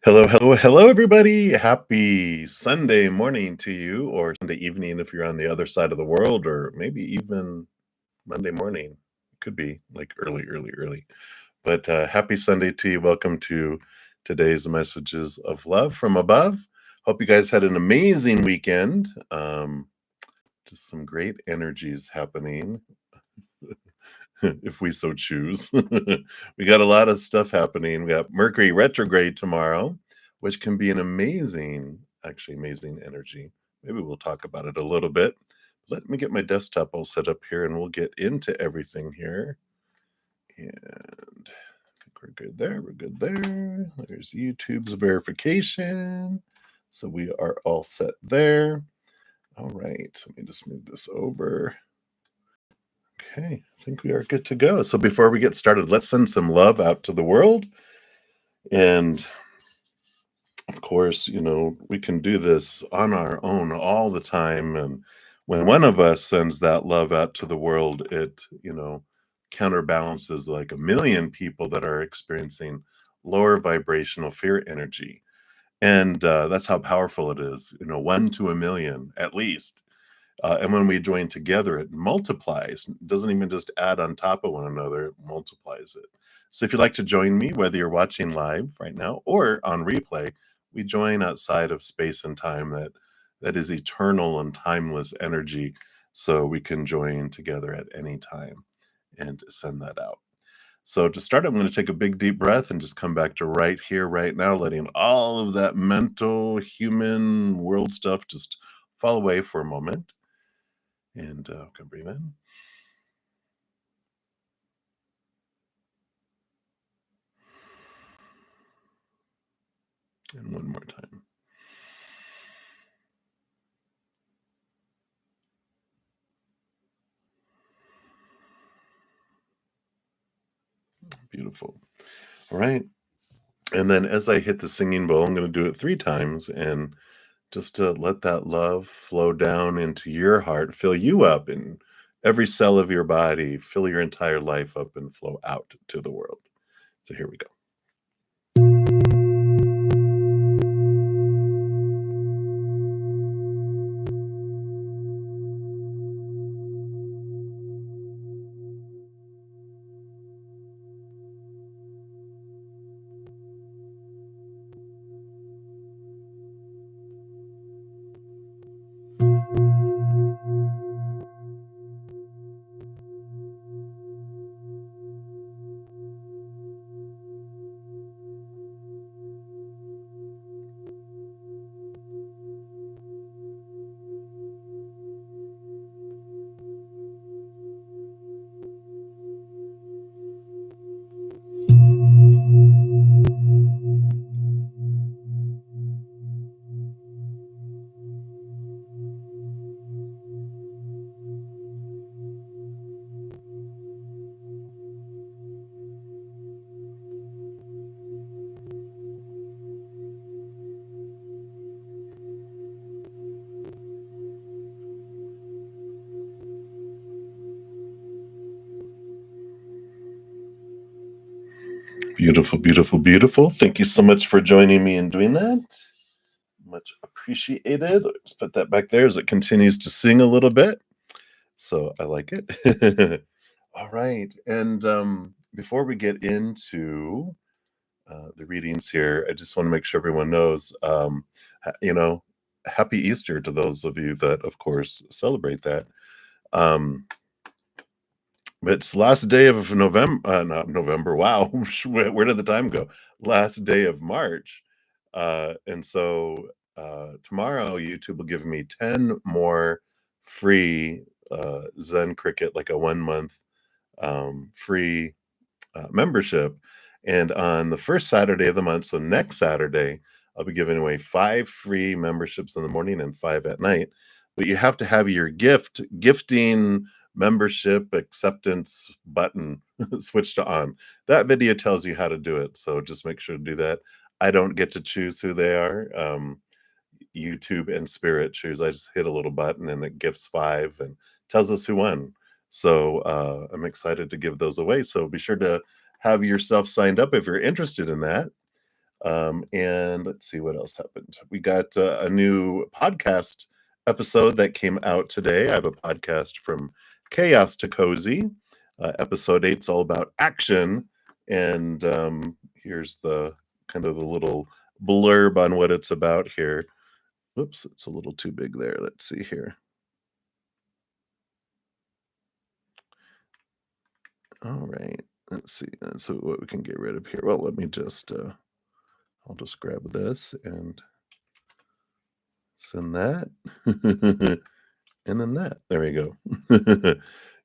Hello, hello, hello, everybody. Happy Sunday morning to you, or Sunday evening if you're on the other side of the world, or maybe even Monday morning. Could be like early, early, early. But happy Sunday to you. Welcome to today's messages of love from above. Hope you guys had an amazing weekend. Just some great energies happening. If we so choose. We got a lot of stuff happening. We got Mercury retrograde tomorrow, which can be an actually amazing energy. Maybe we'll talk about it a little bit. Let me get my desktop all set up here and we'll get into everything here. And I think we're good there. We're good there. There's YouTube's verification. So we are all set there. All right. Let me just move this over. Okay, I think we are good to go. So before we get started, let's send some love out to the world. And of course, we can do this on our own all the time. And when one of us sends that love out to the world, it, counterbalances like a million people that are experiencing lower vibrational fear energy. And that's how powerful it is, 1 to 1 million at least. And when we join together, it multiplies. It doesn't even just add on top of one another, it multiplies it. So if you'd like to join me, whether you're watching live right now or on replay, we join outside of space and time that is eternal and timeless energy. So we can join together at any time and send that out. So to start, I'm going to take a big deep breath and just come back to right here, right now, letting all of that mental, human world stuff just fall away for a moment. And can breathe in. And one more time. Beautiful. All right. And then as I hit the singing bowl, I'm going to do it 3 times. And just to let that love flow down into your heart, fill you up in every cell of your body, fill your entire life up and flow out to the world. So here we go. Beautiful, beautiful, beautiful. Thank you so much for joining me in doing that. Much appreciated. Let's put that back there as it continues to sing a little bit. So I like it. All right. And before we get into the readings here, I just want to make sure everyone knows, happy Easter to those of you that, of course, celebrate that. But it's the last day of November, not November. Wow. Where did the time go? Last day of March. And so tomorrow, YouTube will give me 10 more free Zen Cricket, like a 1 month free membership. And on the first Saturday of the month, so next Saturday, I'll be giving away 5 free memberships in the morning and 5 at night. But you have to have your gifting membership acceptance button switched to on. That video tells you how to do it. So just make sure to do that. I don't get to choose who they are. YouTube and Spirit choose. I just hit a little button and it gifts 5 and tells us who won. So I'm excited to give those away. So be sure to have yourself signed up if you're interested in that. And let's see what else happened. We got a new podcast episode that came out today. I have a podcast from Chaos to Cozy. Episode 8 is all about action. And here's the kind of the little blurb on what it's about here. Whoops, it's a little too big there. Let's see here. All right. Let's see. So what we can get rid of here. Well, let me just I'll just grab this and send that. And then that. There we go.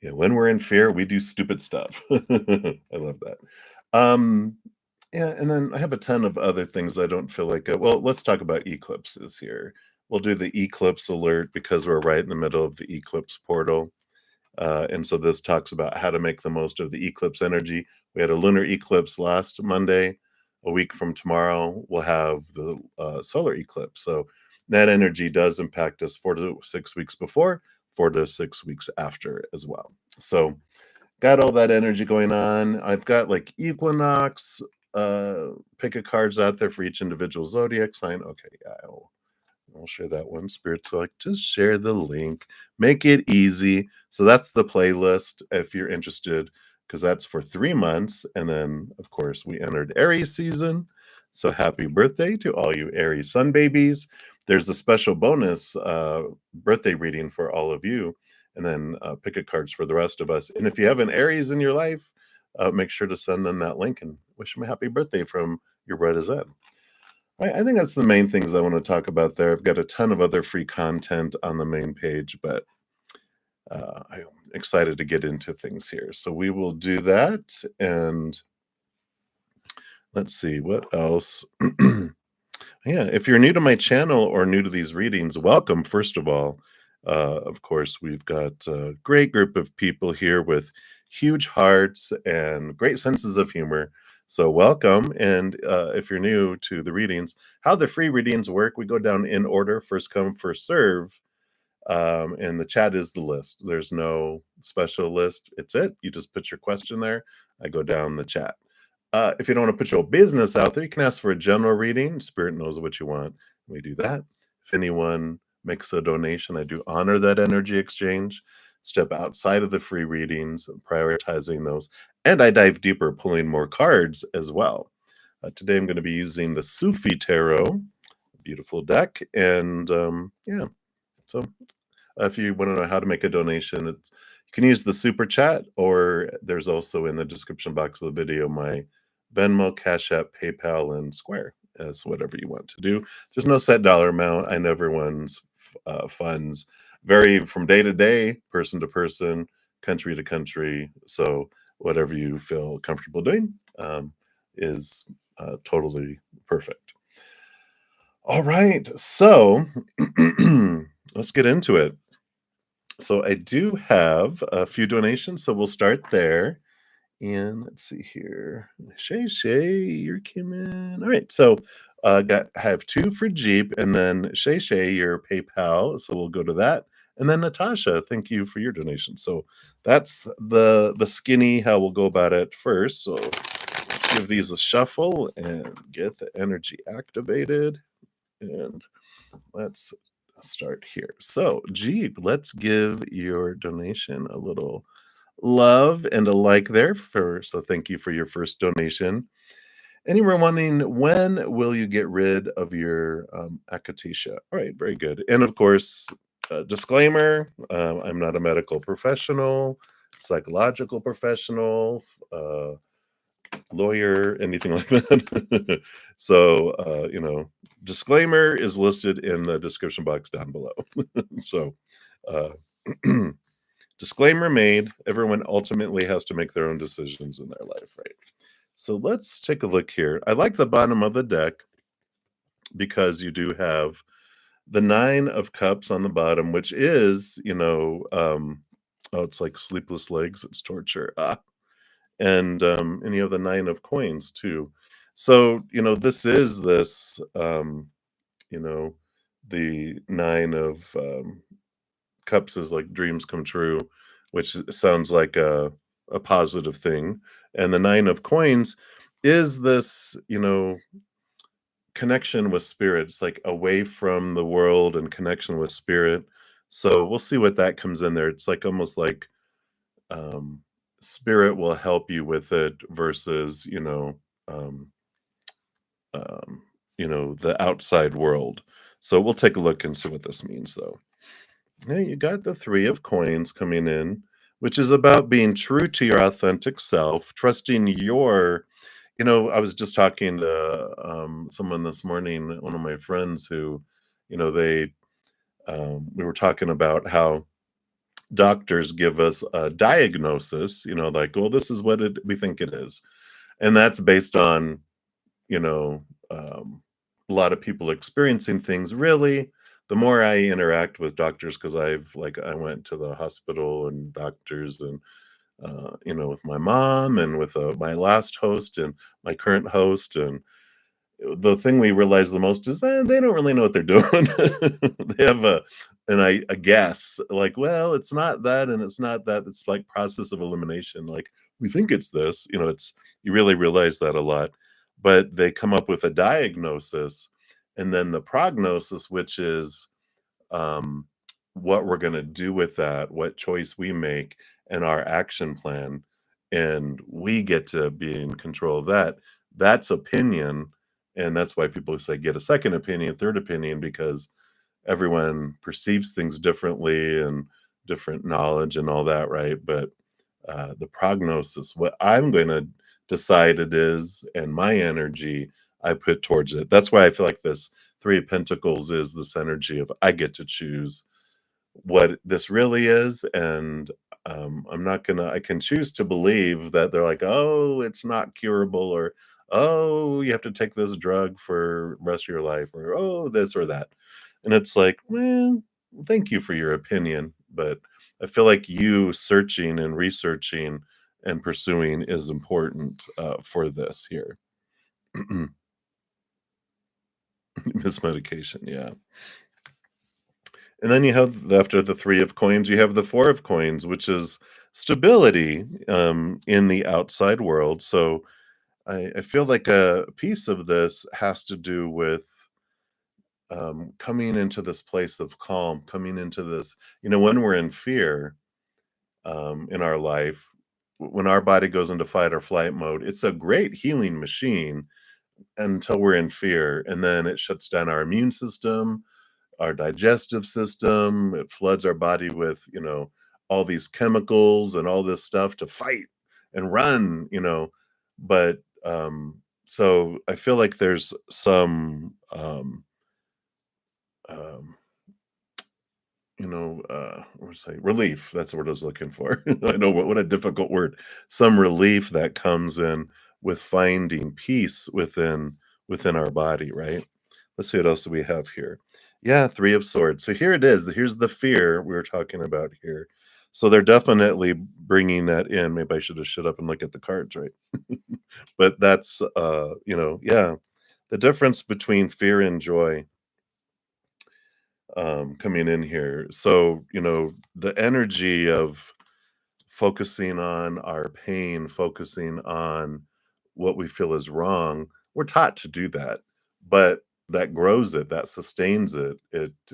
Yeah, when we're in fear, we do stupid stuff. I love that. Um, yeah, and then I have a ton of other things I don't feel like. Well, let's talk about eclipses here. We'll do the eclipse alert because we're right in the middle of the eclipse portal. And so this talks about how to make the most of the eclipse energy. We had a lunar eclipse last Monday. A week from tomorrow, we'll have the solar eclipse. So that energy does impact us 4 to 6 weeks before, 4 to 6 weeks after as well. So got all that energy going on. I've got like equinox pick a cards out there for each individual zodiac sign. Okay, yeah, I'll share that one. Spirits like, just share the link, make it easy. So that's the playlist if you're interested, because that's for 3 months. And then, of course, we entered Aries season. So happy birthday to all you Aries sun babies. There's a special bonus birthday reading for all of you, and then pick a cards for the rest of us. And if you have an Aries in your life, make sure to send them that link and wish them a happy birthday from your bruddaZEN. I think that's the main things I want to talk about there. I've got a ton of other free content on the main page, but I'm excited to get into things here. So we will do that. And let's see what else. Yeah, if you're new to my channel or new to these readings, welcome, first of all. Of course, we've got a great group of people here with huge hearts and great senses of humor. So welcome. And if you're new to the readings, how the free readings work, we go down in order, first come, first serve. And the chat is the list. There's no special list. It's it. You just put your question there. I go down the chat. If you don't want to put your business out there, you can ask for a general reading. Spirit knows what you want. We do that. If anyone makes a donation, I do honor that energy exchange. Step outside of the free readings, prioritizing those. And I dive deeper, pulling more cards as well. Today I'm going to be using the Sufi Tarot. Beautiful deck. And yeah, so if you want to know how to make a donation, you can use the super chat, or there's also in the description box of the video my Venmo, Cash App, PayPal, and Square. It's whatever you want to do. There's no set dollar amount. I know everyone's funds vary from day to day, person to person, country to country. So whatever you feel comfortable doing is totally perfect. All right, so let's get into it. So I do have a few donations, so we'll start there. And let's see here. Shay, you're coming. All right, so have two for Jeep, and then Shay, your PayPal. So we'll go to that. And then Natasha, thank you for your donation. So that's the skinny how we'll go about it first. So let's give these a shuffle and get the energy activated. And let's start here. So, Jeep, let's give your donation a little love and a like there for. So, thank you for your first donation. Anyone wanting, when will you get rid of your akatisha? All right, very good. And of course, disclaimer: I'm not a medical professional, psychological professional. Lawyer, anything like that. So, disclaimer is listed in the description box down below. So, uh, disclaimer made. Everyone ultimately has to make their own decisions in their life, right? So let's take a look here. I like the bottom of the deck because you do have the 9 of Cups on the bottom, which is, it's like sleepless legs. It's torture. And you have the 9 of Coins too. So, the 9 of Cups is like dreams come true, which sounds like a positive thing. And the 9 of Coins is this, connection with spirit. It's like away from the world and connection with spirit. So we'll see what that comes in there. It's like almost like um, spirit will help you with it versus um, um, the outside world. So we'll take a look and see what this means, though. Hey, you got the three of coins coming in, which is about being true to your authentic self, trusting your. I was just talking to someone this morning, one of my friends who, they we were talking about how doctors give us a diagnosis, like, well, this is what we think it is. And that's based on, you know, um, a lot of people experiencing things. Really, the more I interact with doctors, because I went to the hospital and doctors and, with my mom and with my last host and my current host. And the thing we realize the most is they don't really know what they're doing. They have a guess, like, well, it's not that, and it's not that. It's like process of elimination. Like we think it's this. It's you really realize that a lot, but they come up with a diagnosis, and then the prognosis, which is um, what we're going to do with that, what choice we make, and our action plan. And we get to be in control of that. That's opinion. And that's why people say get a second opinion, third opinion, because everyone perceives things differently and different knowledge and all that, right? But the prognosis, what I'm going to decide it is, and my energy I put towards it. That's why I feel like this Three of Pentacles is this energy of I get to choose what this really is. And I'm not gonna, I can choose to believe that they're like, oh, it's not curable, or oh, you have to take this drug for the rest of your life, or oh, this or that. And it's like, well, thank you for your opinion, but I feel like you searching and researching and pursuing is important for this here. Miss medication, yeah. And then you have after the three of coins, you have the four of coins, which is stability in the outside world. So I feel like a piece of this has to do with coming into this place of calm, coming into this, when we're in fear in our life, when our body goes into fight or flight mode, it's a great healing machine until we're in fear. And then it shuts down our immune system, our digestive system. It floods our body with, all these chemicals and all this stuff to fight and run. But so I feel like there's some um what was I relief. That's the word I was looking for. I know what a difficult word. Some relief that comes in with finding peace within our body, right? Let's see what else do we have here. Yeah, three of swords. So here it is. Here's the fear we were talking about here. So they're definitely bringing that in. Maybe I should have shut up and look at the cards, right? But that's yeah, the difference between fear and joy coming in here. So, the energy of focusing on our pain, focusing on what we feel is wrong, we're taught to do that. But that grows it, that sustains it.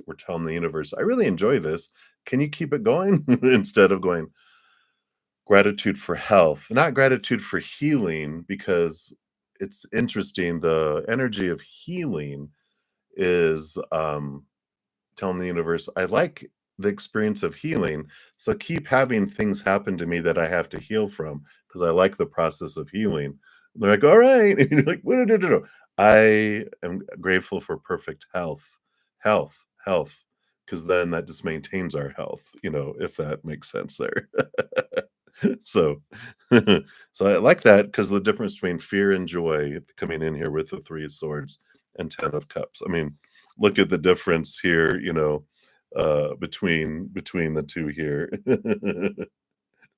We're telling the universe, I really enjoy this. Can you keep it going? Instead of going gratitude for health, not gratitude for healing, because it's interesting. The energy of healing is telling the universe, I like the experience of healing. So keep having things happen to me that I have to heal from because I like the process of healing. And they're like, all right. And you're like, no, no, no, no. I am grateful for perfect health, because then that just maintains our health, if that makes sense there. So, so I like that because the difference between fear and joy coming in here with the three of swords and 10 of cups. I mean, look at the difference here, between the two here.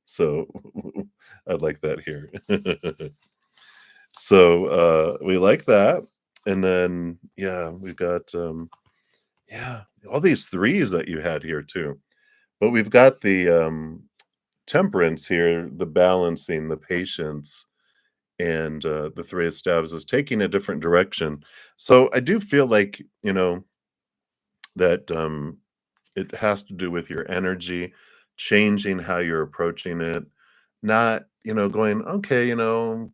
So I like that here. So we like that. And then yeah, we've got yeah, all these threes that you had here too. But we've got the temperance here, the balancing, the patience, and the Three of Staves is taking a different direction. So I do feel like, that it has to do with your energy, changing how you're approaching it, not, going, okay,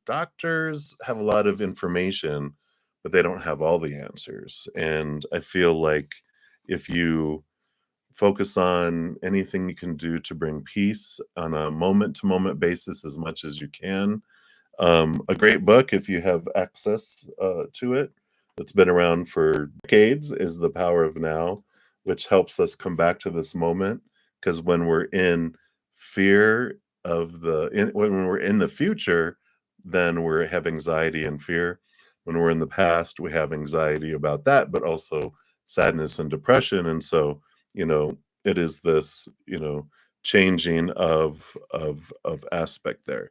doctors have a lot of information, but they don't have all the answers. And I feel like if you focus on anything you can do to bring peace on a moment to moment basis as much as you can. A great book, if you have access to it, that's been around for decades, is The Power of Now, which helps us come back to this moment. Because when we're in fear when we're in the future, then we have anxiety and fear. When we're in the past, we have anxiety about that, but also sadness and depression. And so, it is this, changing of aspect there.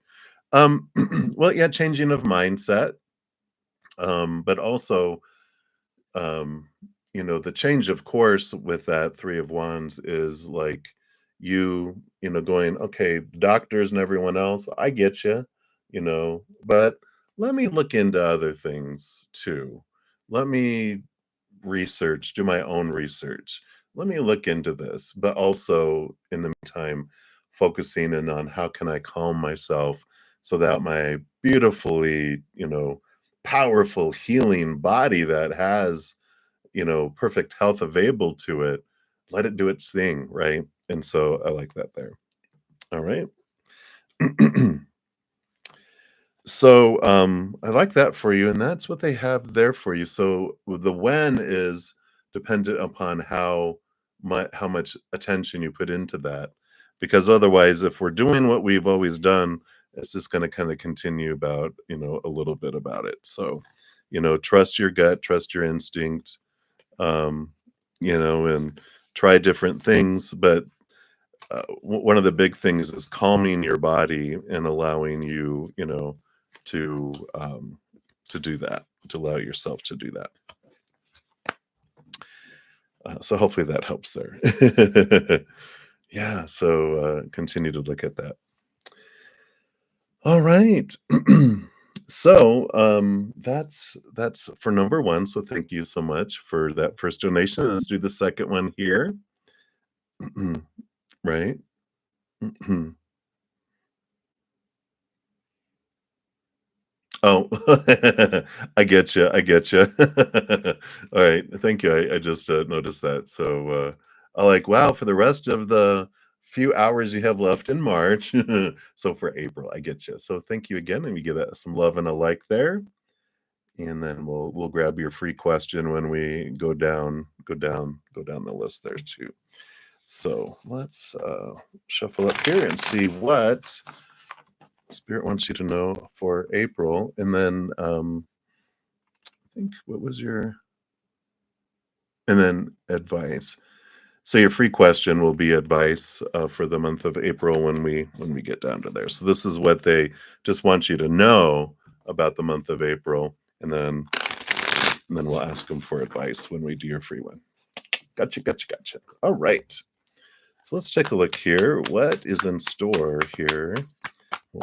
Um, well, yeah, changing of mindset, but also, um, the change of course with that Three of Wands is like going, okay, doctors and everyone else, I get but let me look into other things too. Let me do my own research. Let me look into this, but also in the meantime, focusing in on how can I calm myself so that my beautifully, powerful healing body that has, perfect health available to it, let it do its thing, right? And so I like that there. All right. So, I like that for you, and that's what they have there for you. So, the when is dependent upon how much attention you put into that, because otherwise, if we're doing what we've always done, it's just gonna kinda continue about, a little bit about it. So, trust your gut, trust your instinct, um, and try different things, but one of the big things is calming your body and allowing you, to to do that, to allow yourself to do that. So hopefully that helps there. Yeah. So continue to look at that. All right. So that's for number one. So thank you so much for that first donation. Let's do the second one here. Right. Oh, I get you. I get you. All right, thank you. I just noticed that. So, I like, wow, for the rest of the few hours you have left in March. So for April, I get you. So thank you again, and we give that some love and a like there, and then we'll grab your free question when we go down the list there too. So let's shuffle up here and see what Spirit wants you to know for April, and then I think what was your and then advice. So your free question will be advice for the month of April when we get down to there. So this is what they just want you to know about the month of April, and then we'll ask them for advice when we do your free one. Gotcha, gotcha, gotcha. All right. So let's take a look here. What is in store here?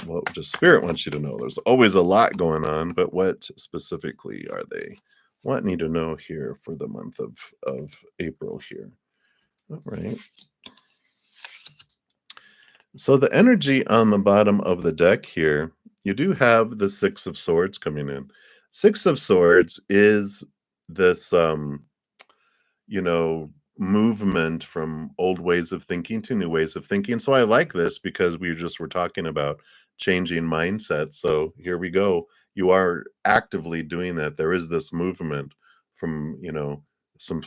What does Spirit wants you to know? There's always a lot going on, but what specifically are they wanting you to know here for the month of April here? All right. So the energy on the bottom of the deck here, you do have the Six of Swords coming in. Six of Swords is this you know, movement from old ways of thinking to new ways of thinking. So I like this because we just were talking about changing mindsets. So here we go. You are actively doing that. There is this movement from, some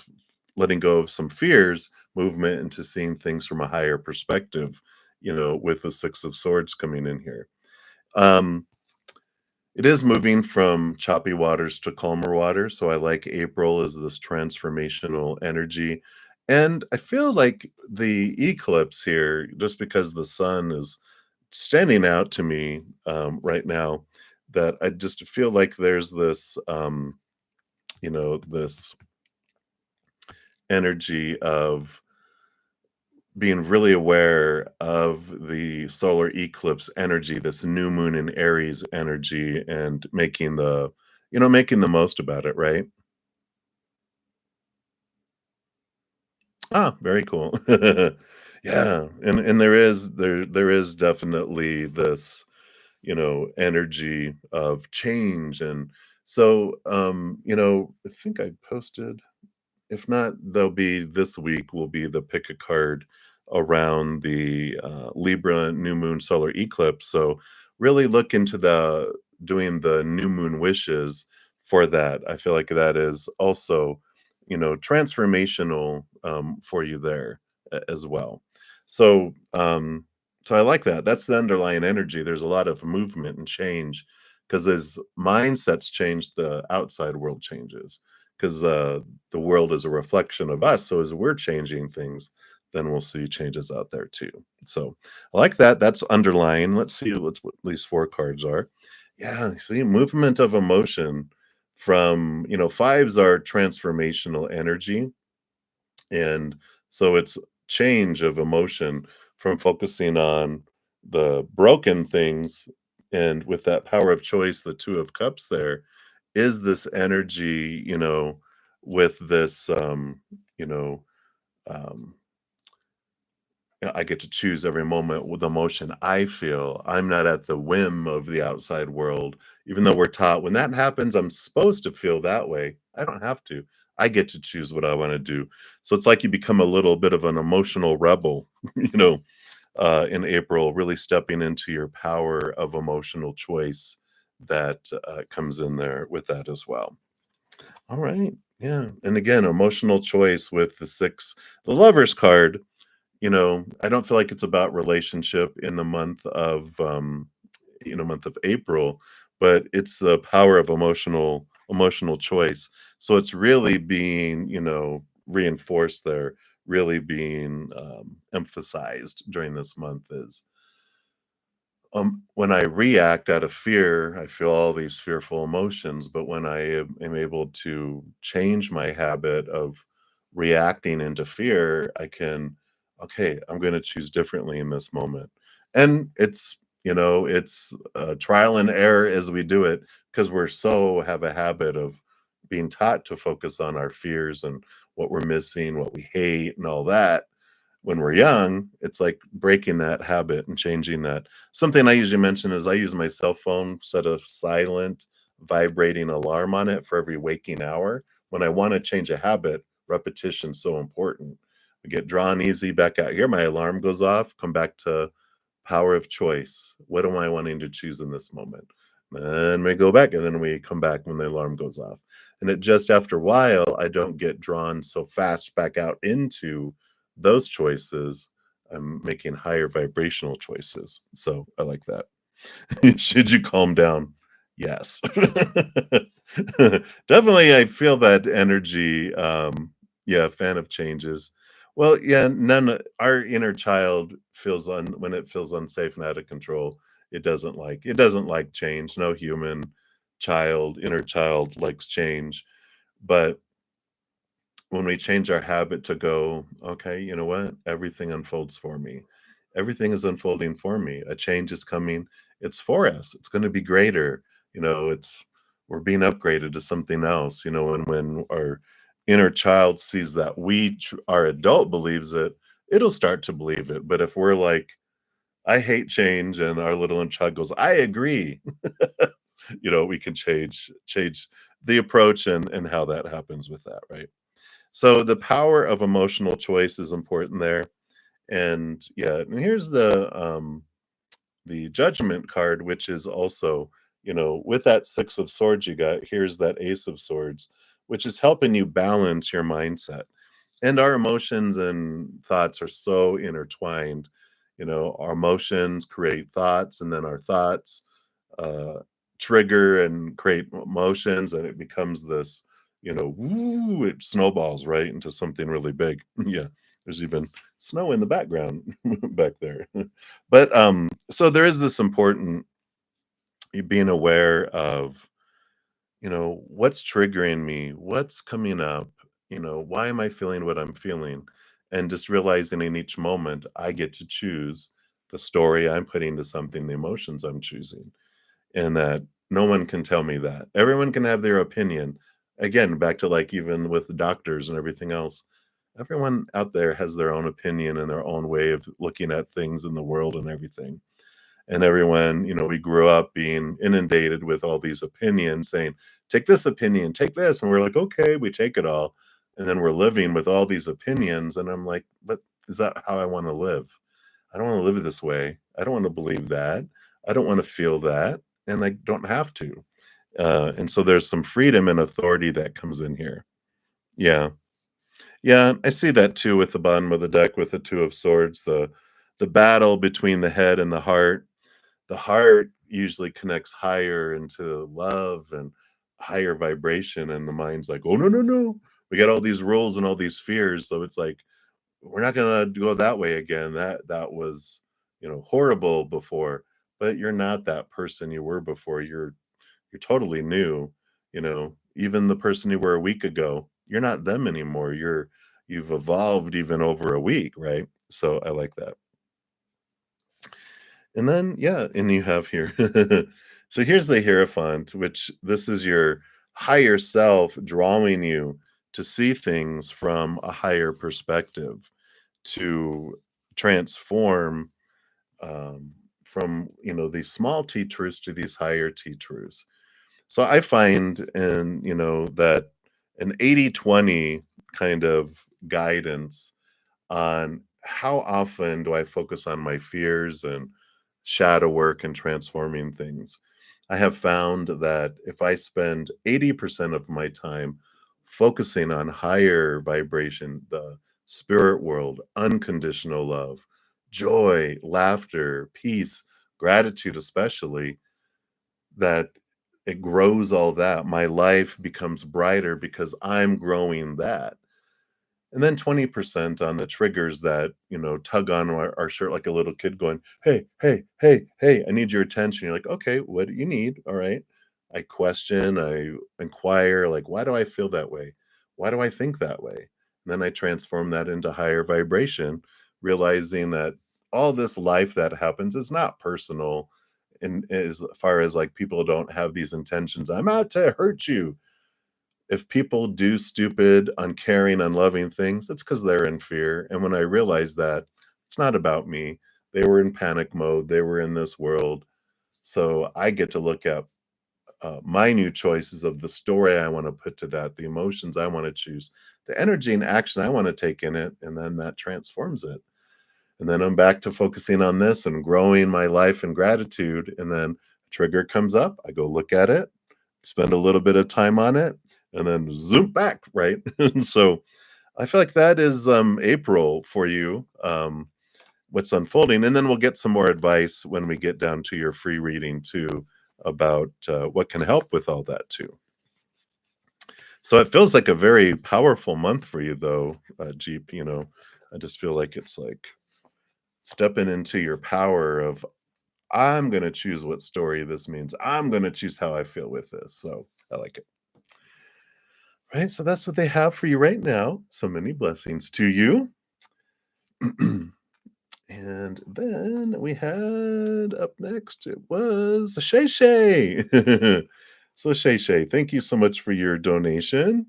letting go of some fears, movement into seeing things from a higher perspective, with the Six of Swords coming in here. Um, it is moving from choppy waters to calmer waters, so I like April as this transformational energy, and I feel like the eclipse here, just because the sun is standing out to me, right now, that I just feel like there's this energy of being really aware of the solar eclipse energy, this new moon in Aries energy, and making the most about it, right? Ah, very cool. Yeah, and there is definitely this, energy of change, and so, I think I posted. If not, they'll be this week will be the pick a card around the, Libra new moon solar eclipse, so really look into the doing the new moon wishes for that. I feel like that is also, transformational, for you there as well. So, so I like that. That's the underlying energy. There's a lot of movement and change because as mindsets change, the outside world changes. Because the world is a reflection of us. So as we're changing things, then we'll see changes out there too. So I like that. That's underlying. Let's see what these four cards are. Yeah, see, movement of emotion from, fives are transformational energy. And so it's change of emotion from focusing on the broken things. And with that power of choice, the Two of Cups there is this energy, with this, you know, um, I get to choose every moment with the emotion I feel. I'm not at the whim of the outside world, even though we're taught when that happens, I'm supposed to feel that way. I don't have to. I get to choose what I want to do. So it's like you become a little bit of an emotional rebel, in April, really stepping into your power of emotional choice that comes in there with that as well. All right. Yeah. And again, emotional choice with the lovers card. I don't feel like it's about relationship in the month of April, but it's the power of emotional choice. So it's really being, reinforced there, really being emphasized during this month is when I react out of fear, I feel all these fearful emotions, but when I am able to change my habit of reacting into fear, I can, okay, I'm going to choose differently in this moment. And it's trial and error as we do it because we're so have a habit of being taught to focus on our fears and what we're missing, what we hate, and all that when we're young, it's like breaking that habit and changing that. Something I usually mention is I use my cell phone, set a silent vibrating alarm on it for every waking hour. When I want to change a habit, repetition's so important. I get drawn easy back out here. My alarm goes off, come back to power of choice. What am I wanting to choose in this moment? Then we go back and then we come back when the alarm goes off. And it just after a while, I don't get drawn so fast back out into those choices. I'm making higher vibrational choices. So I like that. Should you calm down? Yes. Definitely, I feel that energy. Yeah, fan of changes. Well, yeah, our inner child feels when it feels unsafe and out of control, it doesn't like change. No human inner child likes change. But when we change our habit to go, okay, you know what? Everything unfolds for me. Everything is unfolding for me. A change is coming. It's for us. It's going to be greater. We're being upgraded to something else. And when our inner child sees that our adult believes it, it'll start to believe it. But if we're like, I hate change, and our little inner child goes, I agree, we can change the approach and how that happens with that, right? So the power of emotional choice is important there. And yeah, and here's the judgment card, which is also, with that six of swords you got, here's that ace of swords, which is helping you balance your mindset. And our emotions and thoughts are so intertwined. Our emotions create thoughts, and then our thoughts uh, trigger and create emotions, and it becomes this, woo, it snowballs right into something really big. Yeah, there's even snow in the background back there. But so there is this important being aware of, what's triggering me, what's coming up, why am I feeling what I'm feeling? And just realizing in each moment, I get to choose the story I'm putting to something, the emotions I'm choosing, and that no one can tell me that. Everyone can have their opinion. Again, back to like even with doctors and everything else, everyone out there has their own opinion and their own way of looking at things in the world and everything. And everyone, we grew up being inundated with all these opinions saying, take this opinion, take this. And we're like, okay, we take it all. And then we're living with all these opinions. And I'm like, but is that how I want to live? I don't want to live this way. I don't want to believe that. I don't want to feel that. And I don't have to. And so there's some freedom and authority that comes in here. Yeah. Yeah. I see that too with the bottom of the deck with the Two of Swords, the battle between the head and the heart usually connects higher into love and higher vibration, and the mind's like, oh no no no, we got all these rules and all these fears, so it's like we're not gonna go that way again. That was horrible before, but you're not that person you were before. You're totally new. Even the person you were a week ago, you're not them anymore. You've evolved even over a week, right? So I like that. And then, yeah, and you have here. So here's the Hierophant, which this is your higher self drawing you to see things from a higher perspective, to transform from these small T truths to these higher T truths. So I find in that an 80/20 kind of guidance on how often do I focus on my fears and shadow work and transforming things. I have found that if I spend 80% of my time focusing on higher vibration, the spirit world, unconditional love, joy, laughter, peace, gratitude, especially, that it grows all that. My life becomes brighter because I'm growing that. And then 20% on the triggers that, tug on our shirt like a little kid going, hey, hey, hey, hey, I need your attention. You're like, okay, what do you need? All right. I question, I inquire, like, why do I feel that way? Why do I think that way? And then I transform that into higher vibration, realizing that all this life that happens is not personal. And as far as like people don't have these intentions, I'm out to hurt you. If people do stupid, uncaring, unloving things, it's because 'cause they're in fear, and when I realized that, it's not about me. They were in panic mode, they were in this world, so I get to look at, my new choices of the story I wanna put to that, the emotions I wanna choose, the energy and action I wanna take in it, and then that transforms it. And then I'm back to focusing on this and growing my life in gratitude, and then a trigger comes up, I go look at it, spend a little bit of time on it, and then zoom back, right? And so I feel like that is April for you, what's unfolding, and then we'll get some more advice when we get down to your free reading too about what can help with all that too. So it feels like a very powerful month for you, though, Jeep. I just feel like it's like stepping into your power of I'm gonna choose what story this means. I'm gonna choose how I feel with this. So I like it. Right, so that's what they have for you right now. So many blessings to you. And then we had up next, it was Shay Shay. So Shay Shay, thank you so much for your donation.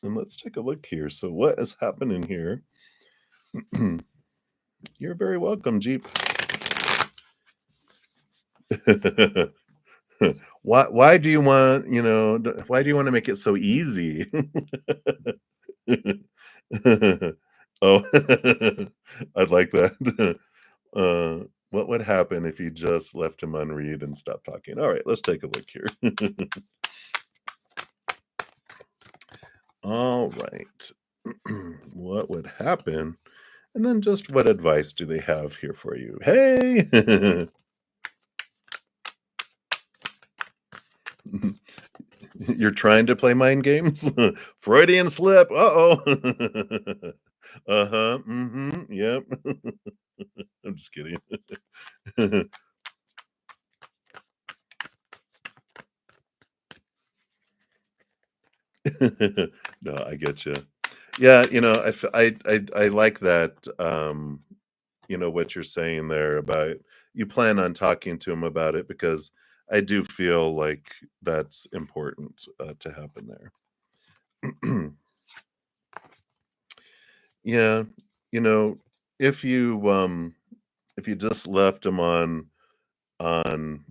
And let's take a look here. So what is happening here? You're very welcome, Jeep. Why do you want, why do you want to make it so easy? Oh, I'd like that. What would happen if you just left him unread and stopped talking? All right, let's take a look here. All right. What would happen? And then just what advice do they have here for you? Hey! You're trying to play mind games? Freudian slip. Uh-oh. Uh-huh. Mhm. Yep. I'm just kidding. No, I get you. Yeah, I like that, what you're saying there about you plan on talking to him about it because I do feel like that's important, to happen there. Yeah, you know, if you just left him on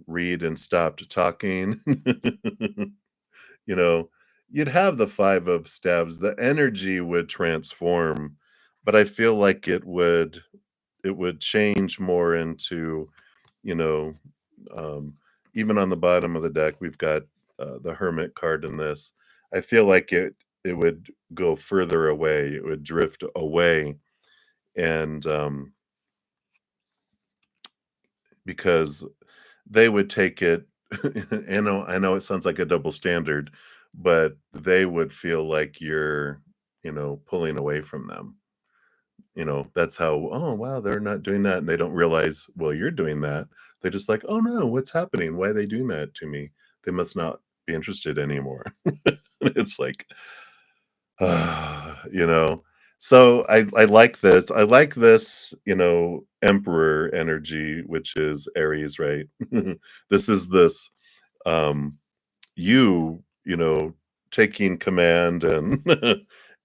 read and stopped talking, you know, you'd have the 5 of staves, the energy would transform, but I feel like it would change more into, you know, um, even on the bottom of the deck, we've got, the Hermit card in this. I feel like it would go further away, it would drift away, and, because they would take it I know it sounds like a double standard, but they would feel like you're, pulling away from them. That's how, "Oh, wow, they're not doing that," and they don't realize, well, you're doing that. They're just like, "Oh, no, what's happening? Why are they doing that to me? They must not be interested anymore." It's like, you know? So I like this. I like this, emperor energy, which is Aries, right? This is this, um you taking command and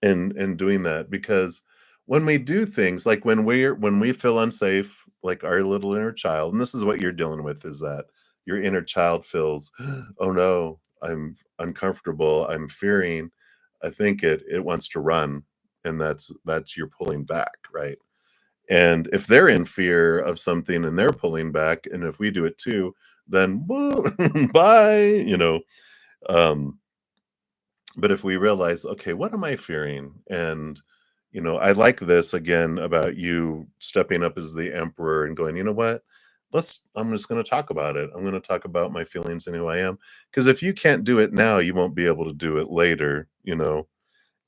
and doing that because when we do things like when we feel unsafe, like our little inner child, and this is what you're dealing with is that your inner child feels, oh no, I'm uncomfortable, I'm fearing, I think it wants to run, and that's you're pulling back, right? And if they're in fear of something and they're pulling back, and if we do it too, then woo, bye, um, but if we realize, okay, what am I fearing? And, I like this again about you stepping up as the emperor and going, you know what? I'm just going to talk about it. I'm going to talk about my feelings and who I am. Because if you can't do it now, you won't be able to do it later,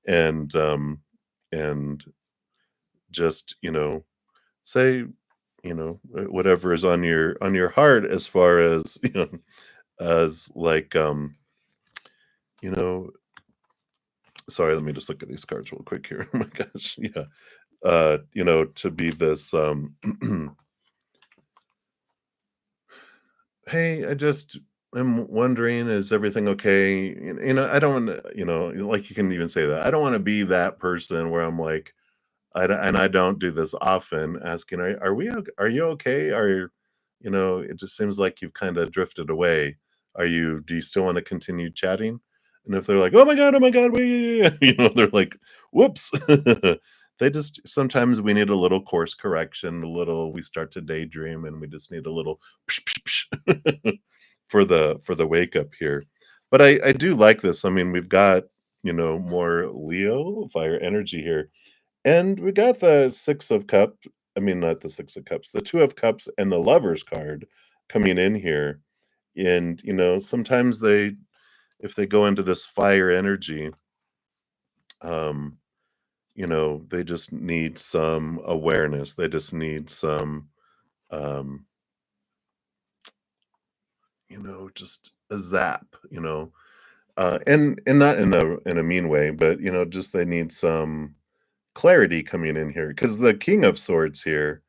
and just, say, whatever is on your heart as far as, as like, you know, sorry, let me just look at these cards real quick here. Oh my gosh, yeah. To be this, "Hey, I just am wondering, is everything okay?" I don't wanna, like, you can even say that. I don't wanna be that person where I'm like, I don't do this often, asking, are you okay? It just seems like you've kinda drifted away. Do you still wanna continue chatting? And if they're like, oh my god, wait," they're like, "Whoops." They just sometimes we need a little course correction, we start to daydream, and we just need a little psh, psh, psh for the wake up here. But I do like this. I mean, we've got, more Leo fire energy here, and we got the 6 of Cups, I mean, not the 6 of Cups, the 2 of Cups and the Lovers card coming in here, and, sometimes if they go into this fire energy, um, they just need some awareness, they just need some, um, just a zap, and not in a mean way, but, just they need some clarity coming in here because the King of Swords here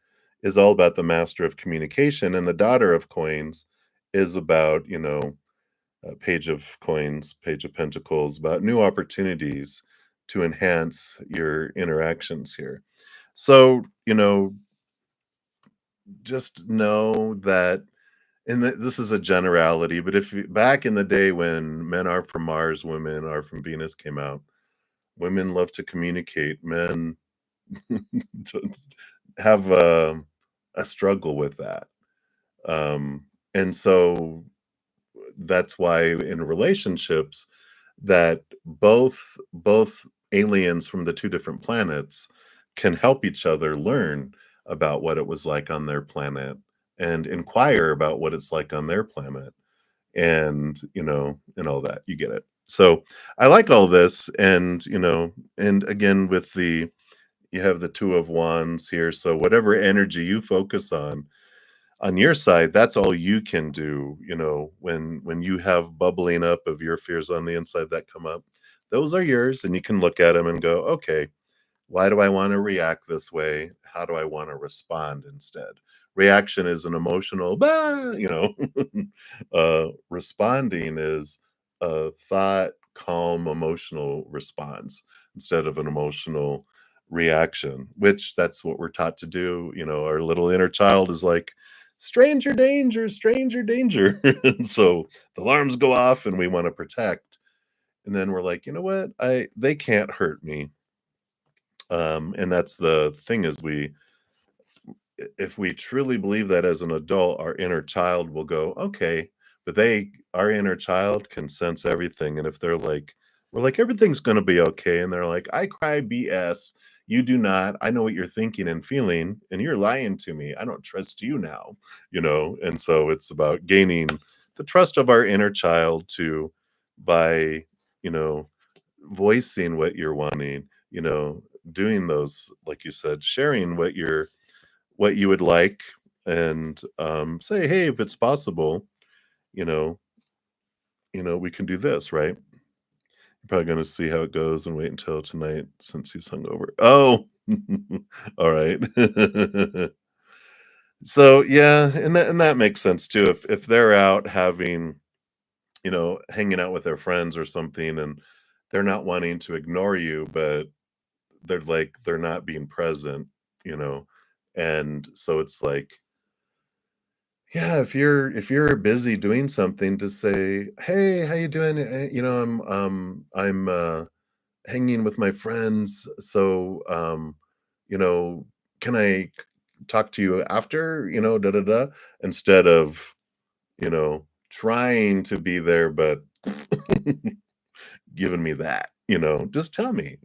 is all about the master of communication, and the Daughter of Coins is about, Page of Coins, Page of Pentacles, about new opportunities to enhance your interactions here. So, just know that, and this is a generality, but if back in the day when Men Are From Mars, Women Are From Venus came out, women love to communicate, men to have a struggle with that. And so that's why in relationships that both aliens from the two different planets can help each other learn about what it was like on their planet and inquire about what it's like on their planet, and all that, you get it. So I like all this, and again with the you have the 2 of Wands here, so whatever energy you focus on your side, that's all you can do, when you have bubbling up of your fears on the inside that come up, those are yours, and you can look at them and go, okay, why do I want to react this way? How do I want to respond instead? Reaction is an emotional, bah, responding is a thought, calm, emotional response instead of an emotional reaction, which that's what we're taught to do. Our little inner child is like, stranger danger, stranger danger. And so the alarms go off and we want to protect. And then we're like, you know what? They can't hurt me. And that's the thing is if we truly believe that as an adult, our inner child will go, okay, but our inner child can sense everything. And if we're like, everything's going to be okay. And they're like, I cry BS. You do not. I know what you're thinking and feeling, and you're lying to me. I don't trust you now. And so it's about gaining the trust of our inner child by, you know, voicing what you're wanting, doing those, like you said, sharing what you would like, and say, hey, if it's possible, you know, we can do this, right? You're probably gonna see how it goes and wait until tonight since he's hungover. Oh, all right. So yeah, and that makes sense too. If they're out having, hanging out with their friends or something, and they're not wanting to ignore you, but they're not being present, you know? And so it's like, yeah, if you're busy doing something, to say, "Hey, how you doing? I'm hanging with my friends, so you know, can I talk to you after? Da da da." Instead of trying to be there, but giving me that, just tell me.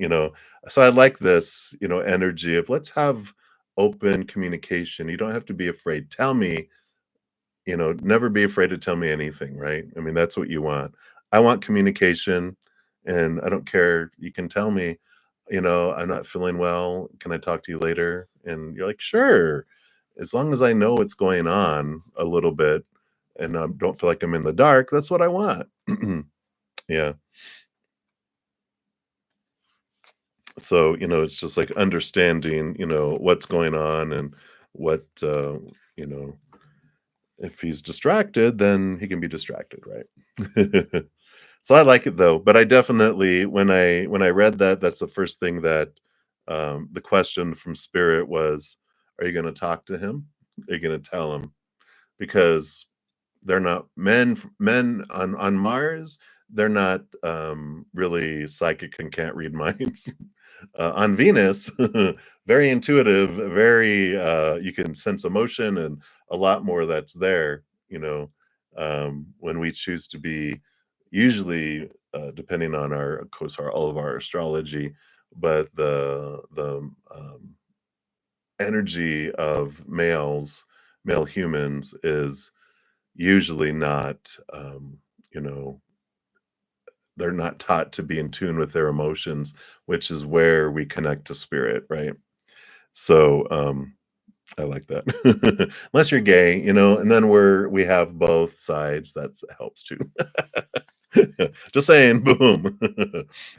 So I like this, energy of let's have open communication. You don't have to be afraid. Tell me, never be afraid to tell me anything, right? I mean, that's what you want. I want communication, and I don't care. You can tell me, I'm not feeling well. Can I talk to you later? And you're like, sure. As long as I know what's going on a little bit and don't feel like I'm in the dark, that's what I want. Yeah. So, it's just like understanding, what's going on, and what, you know, if he's distracted, then he can be distracted, right? So I like it though, but I definitely, when I read that, that's the first thing that the question from spirit was, are you going to talk to him? Are you going to tell him? Because they're not men on Mars. They're not really psychic and can't read minds. On Venus, very intuitive, very you can sense emotion and a lot more that's there. When we choose to be, usually depending on our, of course, all of our astrology, but the energy of male humans is usually not, you know, they're not taught to be in tune with their emotions, which is where we connect to spirit, right? So, I like that. Unless you're gay, and then we have both sides, that's helps too. Just saying, boom.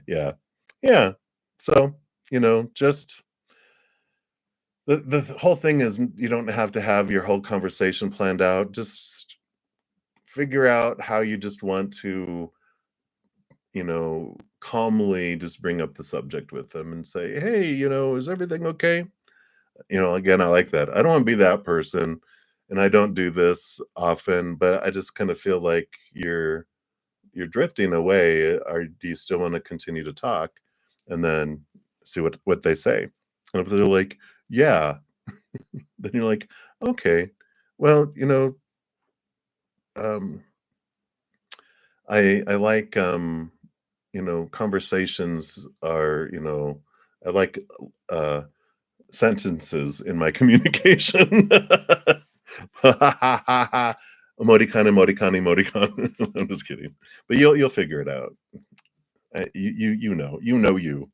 Yeah. Yeah. So, just the whole thing is, you don't have to have your whole conversation planned out. Just figure out how you just want to, calmly just bring up the subject with them and say, "Hey, is everything okay?" Again, I like that. I don't want to be that person, and I don't do this often, but I just kind of feel like you're drifting away. Do you still want to continue to talk? And then see what they say. And if they're like, "Yeah," then you're like, "Okay, well, um, I like, conversations are, I like, uh, sentences in my communication." Emoticon, emoticon, emoticon. I'm just kidding, but you'll figure it out. You.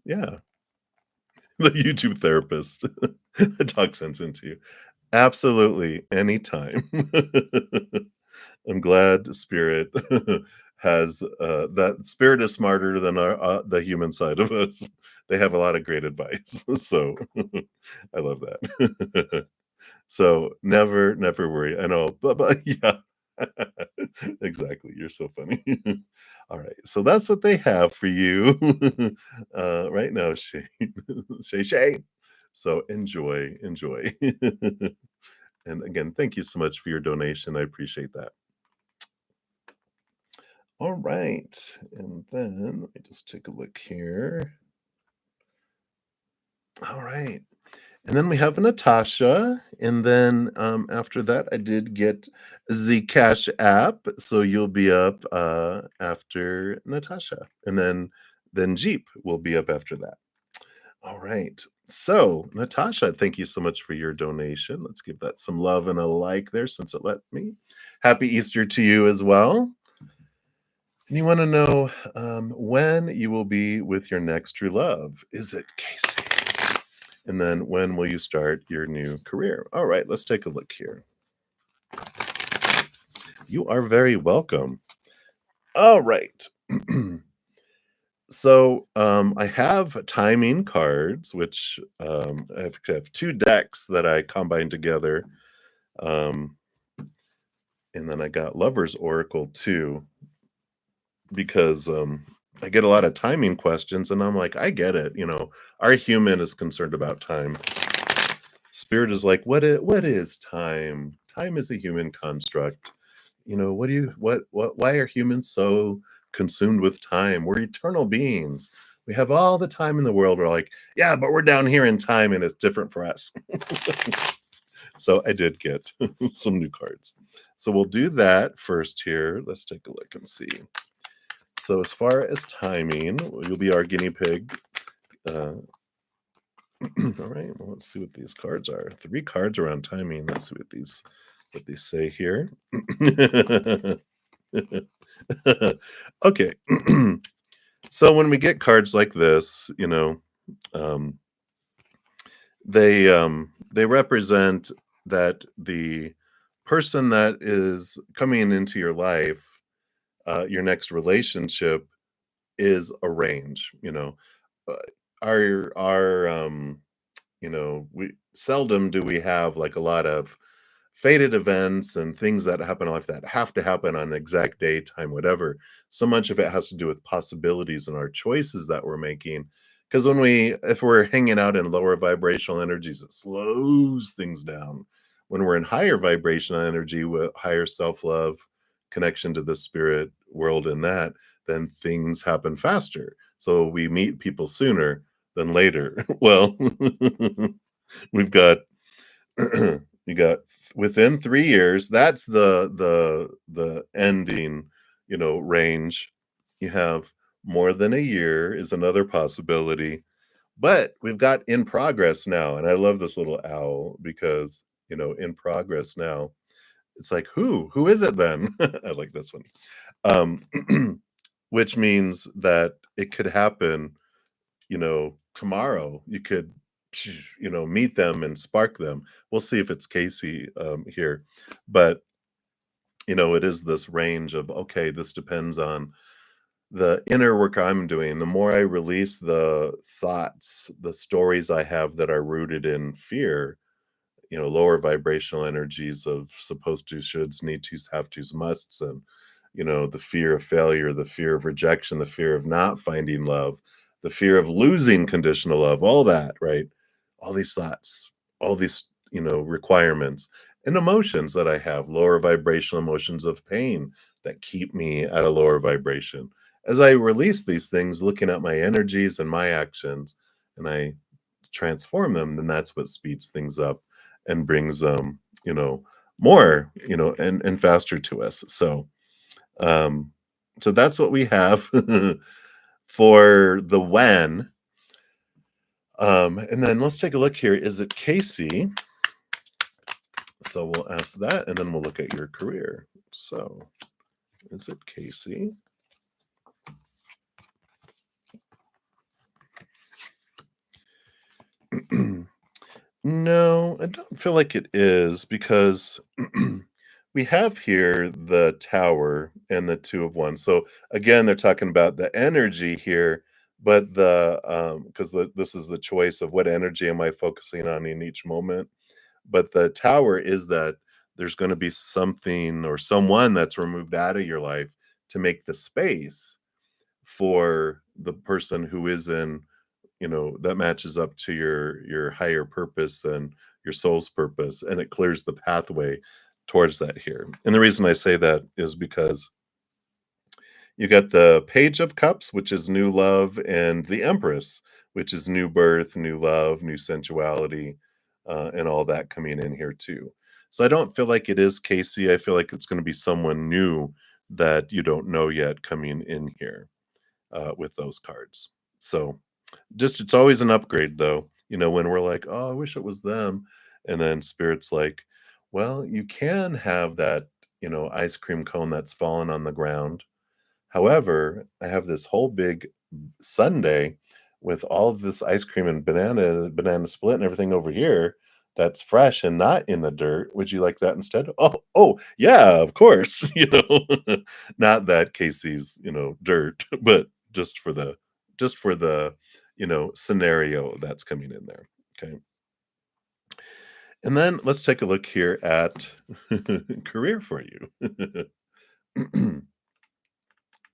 Yeah, the YouTube therapist. Talk sense into you. Absolutely, anytime. I'm glad Spirit has that spirit is smarter than the human side of us. They have a lot of great advice. So I love that. So never worry. I know, but yeah. Exactly. You're so funny. All right. So that's what they have for you right now, Shay. Shay. So enjoy. And again, thank you so much for your donation. I appreciate that. All right. And then let me just take a look here. All right. And then we have Natasha. And then after that, I did get the Cash App. So you'll be up after Natasha. And then Jeep will be up after that. All right. So, Natasha, thank you so much for your donation. Let's give that some love and a like there since it let me. Happy Easter to you as well. And you want to know when you will be with your next true love. Is it Casey? And then when will you start your new career? All right, let's take a look here. You are very welcome. All right. So I have timing cards, which I have two decks that I combined together. Um, and then I got Lover's Oracle too, because I get a lot of timing questions, and I'm like, I get it. Our human is concerned about time. Spirit is like, what is time? Time is a human construct. What do you what why are humans so consumed with time? We're eternal beings. We have all the time in the world. We're like, yeah, but we're down here in time and it's different for us. So I did get some new cards. So we'll do that first here. Let's take a look and see. So as far as timing, you'll be our guinea pig. All right, well, let's see what these cards are. 3 cards around timing. Let's see what these say here. Okay. So when we get cards like this, um, they represent that the person that is coming into your life, your next relationship, is arranged. Uh, we seldom do we have like a lot of fated events and things that happen like that have to happen on an exact day, time, whatever. So much of it has to do with possibilities and our choices that we're making. Because if we're hanging out in lower vibrational energies, it slows things down. When we're in higher vibrational energy with higher self-love, connection to the spirit world, and that, then things happen faster. So we meet people sooner than later. Well, we've got you got within 3 years. That's the ending, range. You have more than a year is another possibility, but we've got in progress now, and I love this little owl because, in progress now. It's like, who is it then? I like this one. Which means that it could happen, tomorrow. You could, meet them and spark them. We'll see if it's Casey here. But, it is this range of, okay, this depends on the inner work I'm doing. The more I release the thoughts, the stories I have that are rooted in fear, lower vibrational energies of supposed to, shoulds, need tos, have tos, musts, and, the fear of failure, the fear of rejection, the fear of not finding love, the fear of losing conditional love, all that, right? All these thoughts, all these, requirements and emotions that I have, lower vibrational emotions of pain that keep me at a lower vibration. As I release these things, looking at my energies and my actions, and I transform them, then that's what speeds things up and brings more, and faster to us. Um so that's what we have for the when. And then let's take a look here. Is it Casey? So we'll ask that, and then we'll look at your career. So is it Casey? No, I don't feel like it is, because we have here the Tower and the Two of Wands. So again, they're talking about the energy here, but because this is the choice of what energy am I focusing on in each moment. But the Tower is that there's going to be something or someone that's removed out of your life to make the space for the person who is in, that matches up to your higher purpose and your soul's purpose, and it clears the pathway towards that here. And the reason I say that is because you got the Page of Cups, which is new love, and the Empress, which is new birth, new love, new sensuality, and all that coming in here too. So I don't feel like it is Casey. I feel like it's going to be someone new that you don't know yet coming in here with those cards. So just it's always an upgrade though, when we're like, "Oh, I wish it was them." And then spirit's like, "Well, you can have that, ice cream cone that's fallen on the ground. However, I have this whole big sundae with all of this ice cream and banana split and everything over here that's fresh and not in the dirt. Would you like that instead?" Oh, yeah, of course. Not that Casey's, dirt, but just for the scenario that's coming in there. Okay. And then let's take a look here at career for you.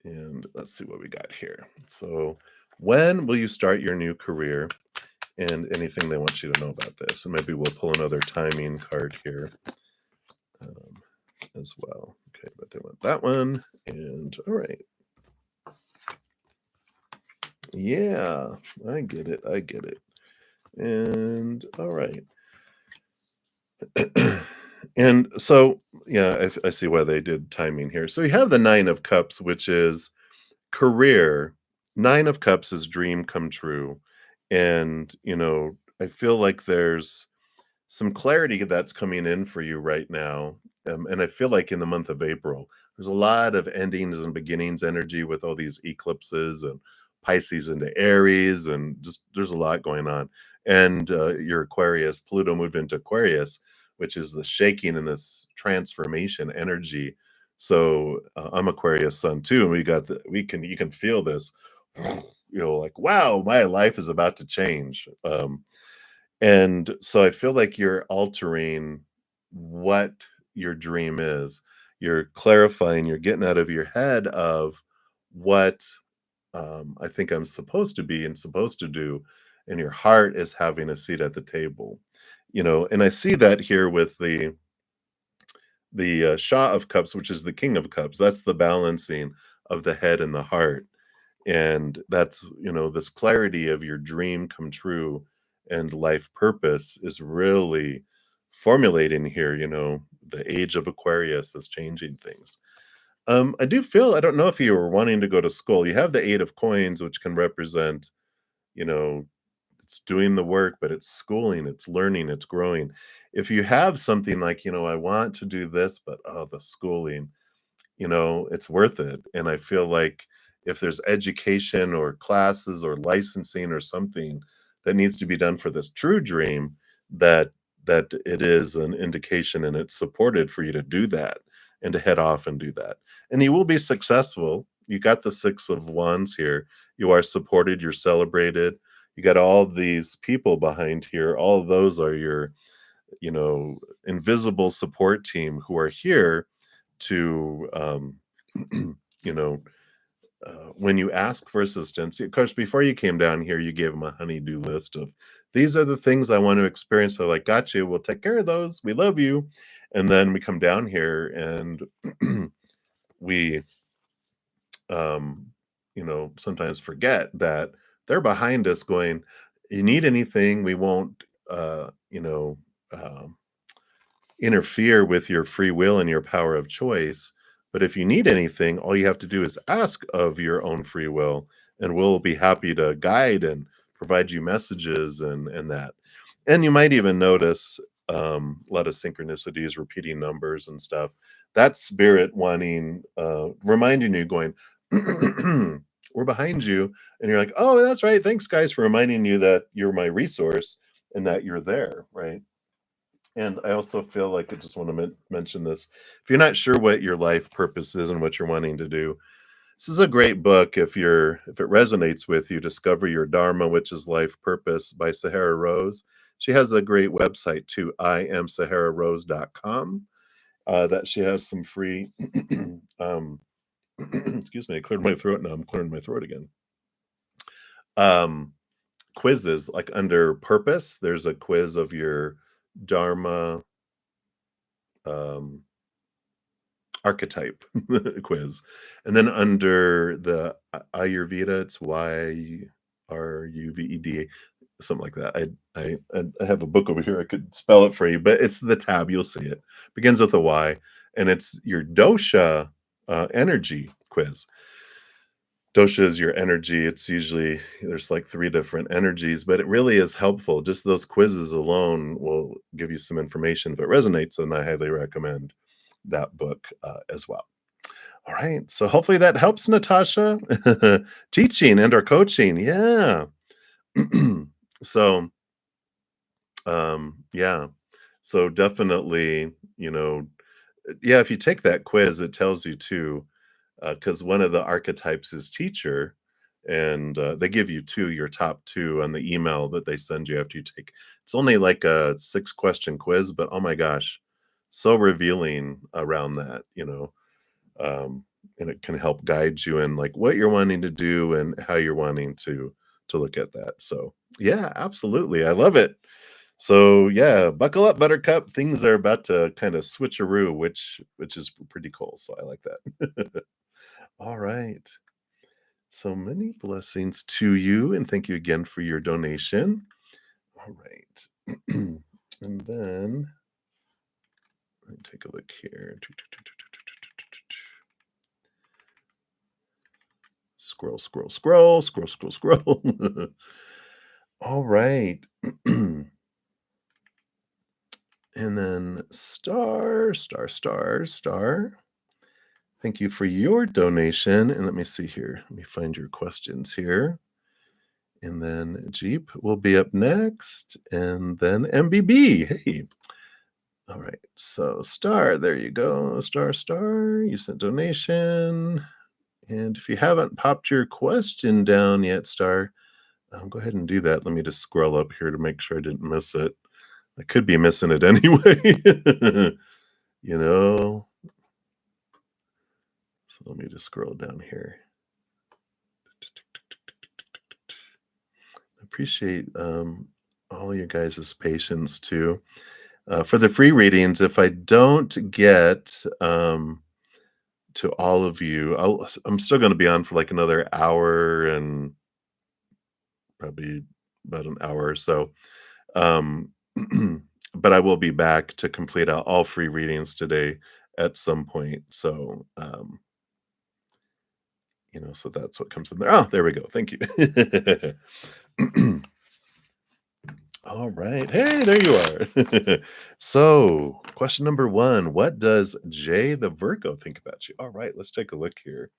And let's see what we got here. So, when will you start your new career? And anything they want you to know about this. And maybe we'll pull another timing card here um, as well. Okay, but they want that one. And all right. Yeah, I get it. I get it. And all right. And so, yeah, I see why they did timing here. So you have the Nine of Cups, which is career. Nine of Cups is dream come true. And, I feel like there's some clarity that's coming in for you right now. And I feel like in the month of April, there's a lot of endings and beginnings energy with all these eclipses and Pisces into Aries, and just there's a lot going on. And your Aquarius, Pluto moved into Aquarius, which is the shaking and this transformation energy. So I'm Aquarius sun too, and you can feel this, like, wow, my life is about to change. And so I feel like you're altering what your dream is. You're clarifying, you're getting out of your head of what I think I'm supposed to be and supposed to do. And your heart is having a seat at the table. And I see that here with the Shah of Cups, which is the King of Cups. That's the balancing of the head and the heart. And that's, this clarity of your dream come true and life purpose is really formulating here. The age of Aquarius is changing things. I do feel, I don't know if you were wanting to go to school. You have the Eight of Coins, which can represent, you know, it's doing the work, but it's schooling, it's learning, it's growing. If you have something like, I want to do this, but oh, the schooling, it's worth it. And I feel like if there's education or classes or licensing or something that needs to be done for this true dream, that it is an indication and it's supported for you to do that and to head off and do that. And you will be successful. You got the Six of Wands here. You are supported, you're celebrated. You got all these people behind here. All of those are your, invisible support team who are here to you know when you ask for assistance. Of course, before you came down here, you gave them a honeydew list of these are the things I want to experience. They're like, got you, we'll take care of those, we love you. And then we come down here and we sometimes forget that they're behind us going, you need anything, we won't um interfere with your free will and your power of choice. But if you need anything, all you have to do is ask of your own free will, and we'll be happy to guide and provide you messages and that. And you might even notice a lot of synchronicities, repeating numbers and stuff. That's spirit wanting, reminding you, going, we're behind you. And you're like, oh, that's right. Thanks, guys, for reminding you that you're my resource and that you're there, right? And I also feel like I just want to mention this. If you're not sure what your life purpose is and what you're wanting to do, this is a great book if it resonates with you. Discover Your Dharma, which is Life Purpose by Sahara Rose. She has a great website too, iamsahararose.com. That she has some free um excuse me, I cleared my throat. Now I'm clearing my throat again. Um quizzes like under purpose, there's a quiz of your dharma um archetype quiz. And then under the Ayurveda, it's Yurveda, something like that. I have a book over here. I could spell it for you, but it's the tab. You'll see it. Begins with a Y, and it's your dosha energy quiz. Dosha is your energy. It's usually there's like 3 different energies, but it really is helpful. Just those quizzes alone will give you some information if it resonates, and I highly recommend that book as well. All right. So hopefully that helps, Natasha. Teaching and or coaching. Yeah. So, yeah. So definitely, yeah, if you take that quiz, it tells you too, because one of the archetypes is teacher, and they give you your top two on the email that they send you after you take. It's only like a 6 question quiz, but oh my gosh, so revealing around that, um, and it can help guide you in like what you're wanting to do and how you're wanting to look at that. So yeah, absolutely, I love it. So yeah, buckle up, Buttercup. Things are about to kind of switcheroo, which is pretty cool. So I like that. All right. So many blessings to you, and thank you again for your donation. All right. And then let me take a look here. Scroll, scroll, scroll, scroll, scroll, scroll. All right. And then star, star, star, star. Thank you for your donation. And let me see here. Let me find your questions here. And then Jeep will be up next. And then MBB. Hey. All right. So star, there you go. Star, star. You sent donation. And if you haven't popped your question down yet, star, go ahead and do that. Let me just scroll up here to make sure I didn't miss it. I could be missing it anyway. you know. So let me just scroll down here. I appreciate all you guys' patience too. For the free readings, if I don't get to all of you, I'm still going to be on for like another hour and probably about an hour or so. Um, but I will be back to complete out all free readings today at some point. So, so that's what comes in there. Oh, there we go. Thank you. All right. Hey, there you are. So, question number 1, what does Jay the Virgo think about you? All right, let's take a look here.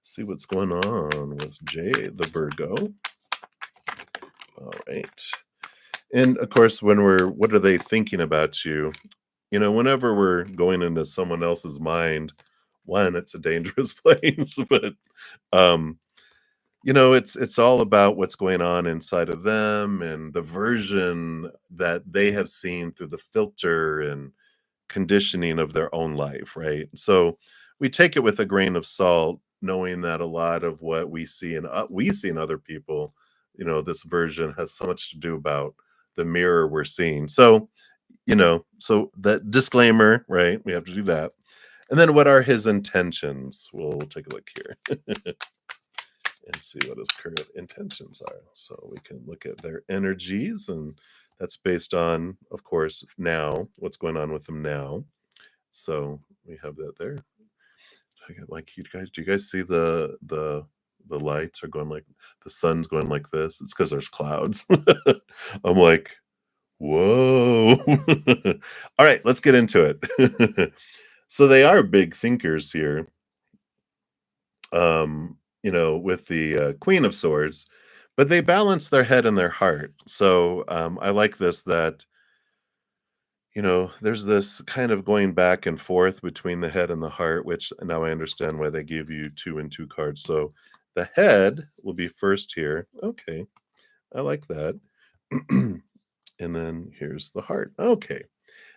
See what's going on with Jay the Virgo. All right. And of course, what are they thinking about you? Whenever we're going into someone else's mind, one, it's a dangerous place, but um, it's all about what's going on inside of them and the version that they have seen through the filter and conditioning of their own life, right? So we take it with a grain of salt, knowing that a lot of what we see in other people, this version has so much to do about the mirror we're seeing. So, so that disclaimer, right? We have to do that. And then what are his intentions? We'll take a look here and see what his current intentions are. So we can look at their energies, and that's based on, of course, now, what's going on with them now. So we have that there. Like, do you guys see the lights are going like the sun's going like this? It's because there's clouds. I'm like, whoa. All right, let's get into it. So they are big thinkers here. With the Queen of Swords, but they balance their head and their heart. So I like this that there's this kind of going back and forth between the head and the heart, which now I understand why they gave you 2 and 2 cards. So the head will be first here. Okay, I like that. And then here's the heart. Okay.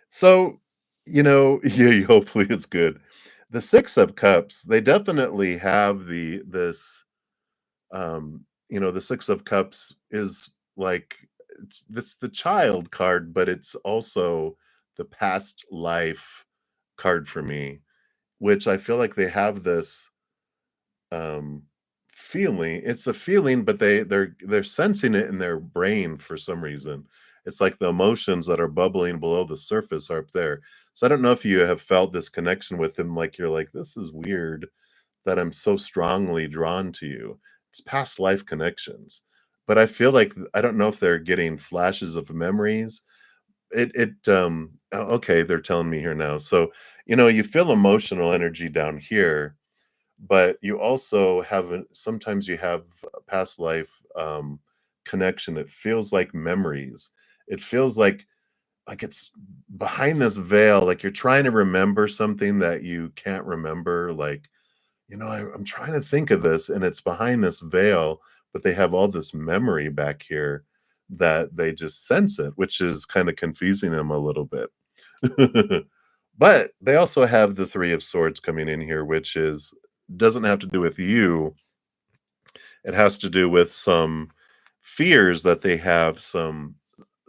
So, yeah, hopefully it's good. The 6 of cups, they definitely have the 6 of cups is like it's the child card, but it's also the past life card for me, which I feel like they have this um feeling. It's a feeling, but they're sensing it in their brain for some reason. It's like the emotions that are bubbling below the surface are up there. So I don't know if you have felt this connection with him, like you're like, this is weird that I'm so strongly drawn to you. It's past life connections. But I feel like I don't know if they're getting flashes of memories. Okay, they're telling me here now. So, you feel emotional energy down here, but you also have sometimes you have a past life connection. It feels like memories. It feels like it's behind this veil, like you're trying to remember something that you can't remember, like I'm trying to think of this, and it's behind this veil, but they have all this memory back here that they just sense it, which is kind of confusing them a little bit. But they also have the 3 of swords coming in here, which is doesn't have to do with you. It has to do with some fears that they have, some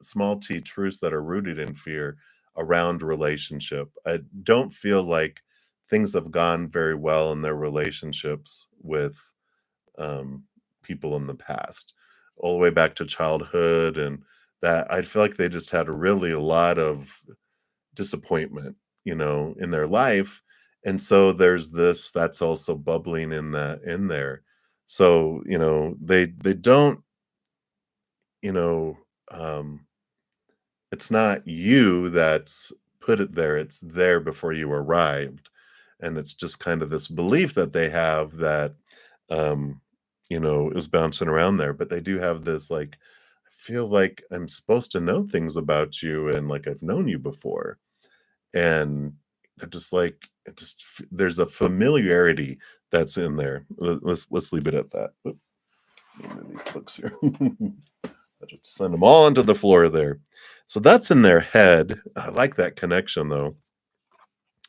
small t truths that are rooted in fear around relationship. I don't feel like things have gone very well in their relationships with um, people in the past, all the way back to childhood, and that I feel like they just had really a lot of disappointment, in their life. And so there's this that's also bubbling in there. So, they don't, you know, um, it's not you that's put it there, it's there before you arrived. And it's just kind of this belief that they have that, um, is bouncing around there. But they do have this like, I feel like I'm supposed to know things about you and like I've known you before. And they're just like, there's a familiarity that's in there. Let's leave it at that. Oop, let me move these books here. I just send them all onto the floor there. So that's in their head. I like that connection though,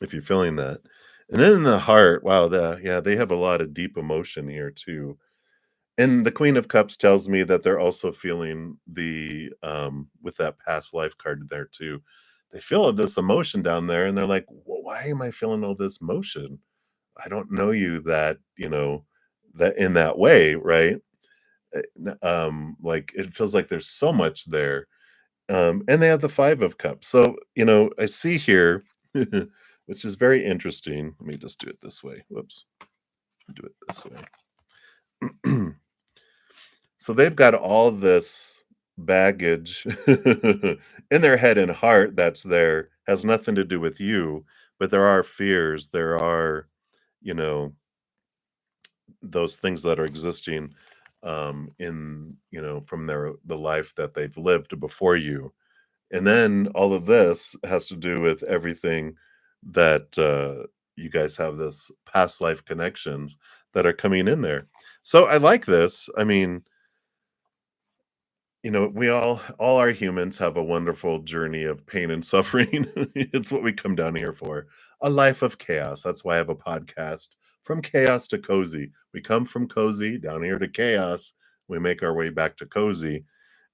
if you're feeling that. And then in the heart, wow, yeah, they have a lot of deep emotion here too. And the Queen of Cups tells me that they're also feeling the with that past life card there too. They feel this emotion down there and they're like, well, why am I feeling all this motion? I don't know you that, that in that way, right? Like it feels like there's so much there. And they have the 5 of Cups. So, I see here, which is very interesting. Let me just do it this way. Whoops. Do it this way. So they've got all this baggage in their head and heart that's there, has nothing to do with you, but there are fears, there are, you know, those things that are existing in, from the life that they've lived before you. And then all of this has to do with everything that you guys have this past life connections that are coming in there. So I like this. I mean, we all our humans have a wonderful journey of pain and suffering. It's what we come down here for. A life of chaos. That's why I have a podcast, From Chaos to Cozy. We come from cozy down here to chaos. We make our way back to cozy.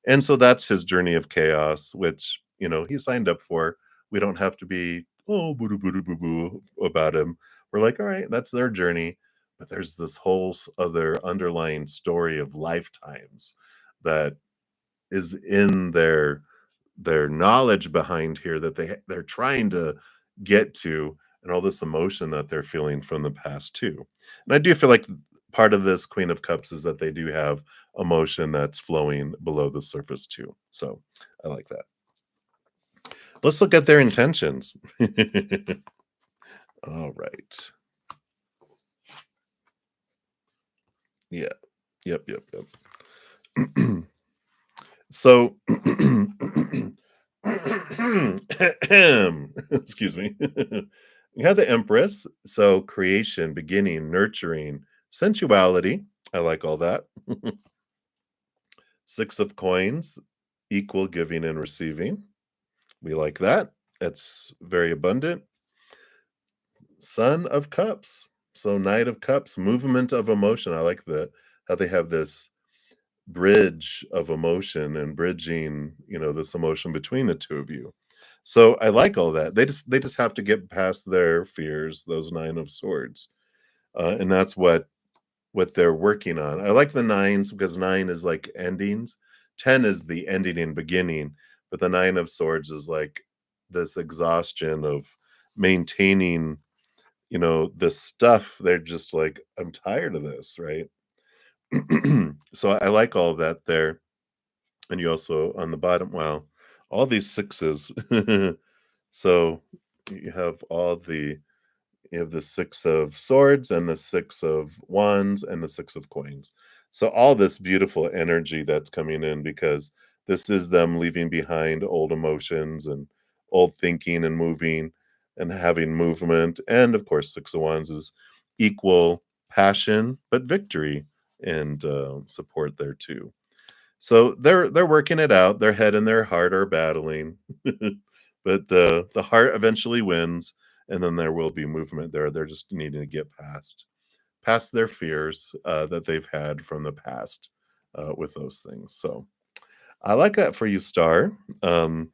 And so that's his journey of chaos, which, he signed up for. We don't have to be, oh, boo boo boo boo boo about him. We're like, all right, that's their journey. But there's this whole other underlying story of lifetimes that is in their knowledge behind here that they're trying to get to, and all this emotion that they're feeling from the past too. And I do feel like part of this Queen of Cups is that they do have emotion that's flowing below the surface too. So I like that. Let's look at their intentions. All right. Yeah. Yep, yep, yep. So Excuse me. You have the Empress, so creation, beginning, nurturing, sensuality. I like all that. Six of coins, equal giving and receiving. We like that. That's very abundant. Son of Cups. So Knight of Cups, movement of emotion. I like the how they have this bridge of emotion and bridging, this emotion between the two of you. So I like all that. They just have to get past their fears, those 9 of swords. And that's what they're working on. I like the 9s because 9 is like endings. 10 is the ending and beginning, but the 9 of swords is like this exhaustion of maintaining, this stuff. They're just like, I'm tired of this, right? So I like all of that there. And you also on the bottom, wow, all these sixes. So you have all the you have the 6 of swords and the 6 of wands and the 6 of coins. So all this beautiful energy that's coming in because this is them leaving behind old emotions and old thinking and moving and having movement. And of course, 6 of wands is equal passion, but victory and support there too. So they're working it out. Their head and their heart are battling, but the heart eventually wins, and then there will be movement there. They're just needing to get past their fears that they've had from the past with those things. So I like that for you, Star. Um,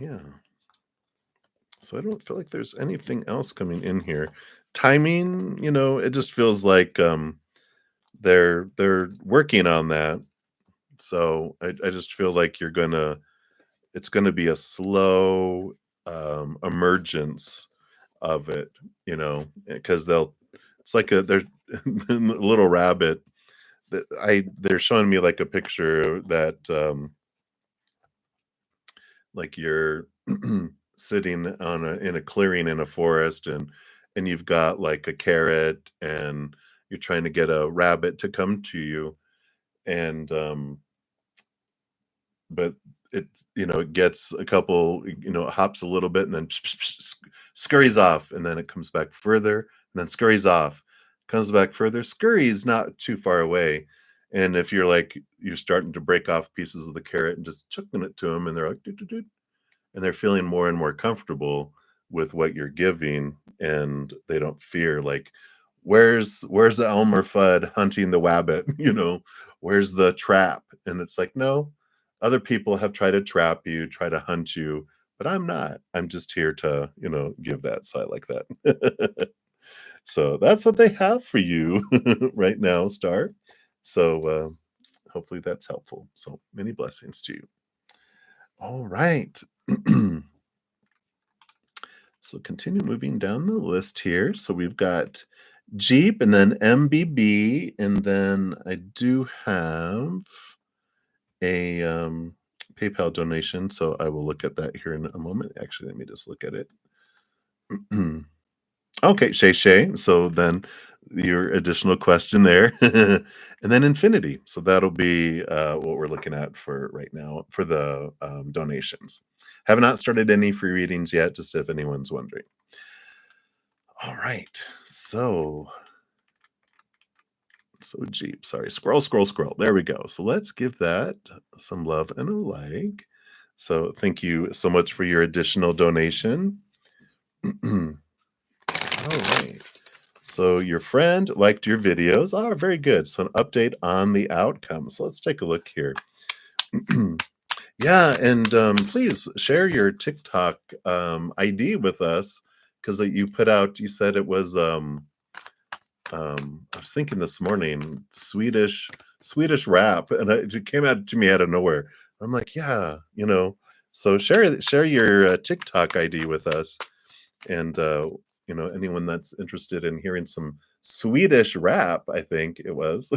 yeah. So I don't feel like there's anything else coming in here. Timing, it just feels like they're working on that. So I just feel like it's gonna be a slow, emergence of it, because they'll it's like a they're a little rabbit that they're showing me, like, a picture that, like, you're sitting in a clearing in a forest, and you've got, like, a carrot, and you're trying to get a rabbit to come to you, and, but it gets a couple, it hops a little bit and then scurries off, and then it comes back further, and then scurries off, comes back further, scurries not too far away. And if you're starting to break off pieces of the carrot and just chucking it to them, and they're like, "Doot, doot, doot," and they're feeling more and more comfortable with what you're giving, and they don't fear like, where's the Elmer Fudd hunting the wabbit? Where's the trap? And it's like, no, other people have tried to trap you, try to hunt you, but I'm not. I'm just here to, give that. So I like that. So that's what they have for you right now, Star. So hopefully that's helpful. So many blessings to you. All right. So continue moving down the list here. So we've got Jeep and then MBB, and then I do have a PayPal donation. So I will look at that here in a moment. Actually, let me just look at it. Okay, Shay Shay. So then your additional question there. And then Infinity. So that'll be what we're looking at for right now for the donations. Have not started any free readings yet, just if anyone's wondering. All right. So Jeep. Sorry. Scroll, scroll, scroll. There we go. So let's give that some love and a like. So thank you so much for your additional donation. All right. So your friend liked your videos. Oh, very good. So an update on the outcome. So let's take a look here. Yeah, and please share your TikTok ID with us because you put out. You said it was. I was thinking this morning Swedish rap, and it came out to me out of nowhere. I'm like, yeah. So share your TikTok ID with us, and anyone that's interested in hearing some Swedish rap, I think it was.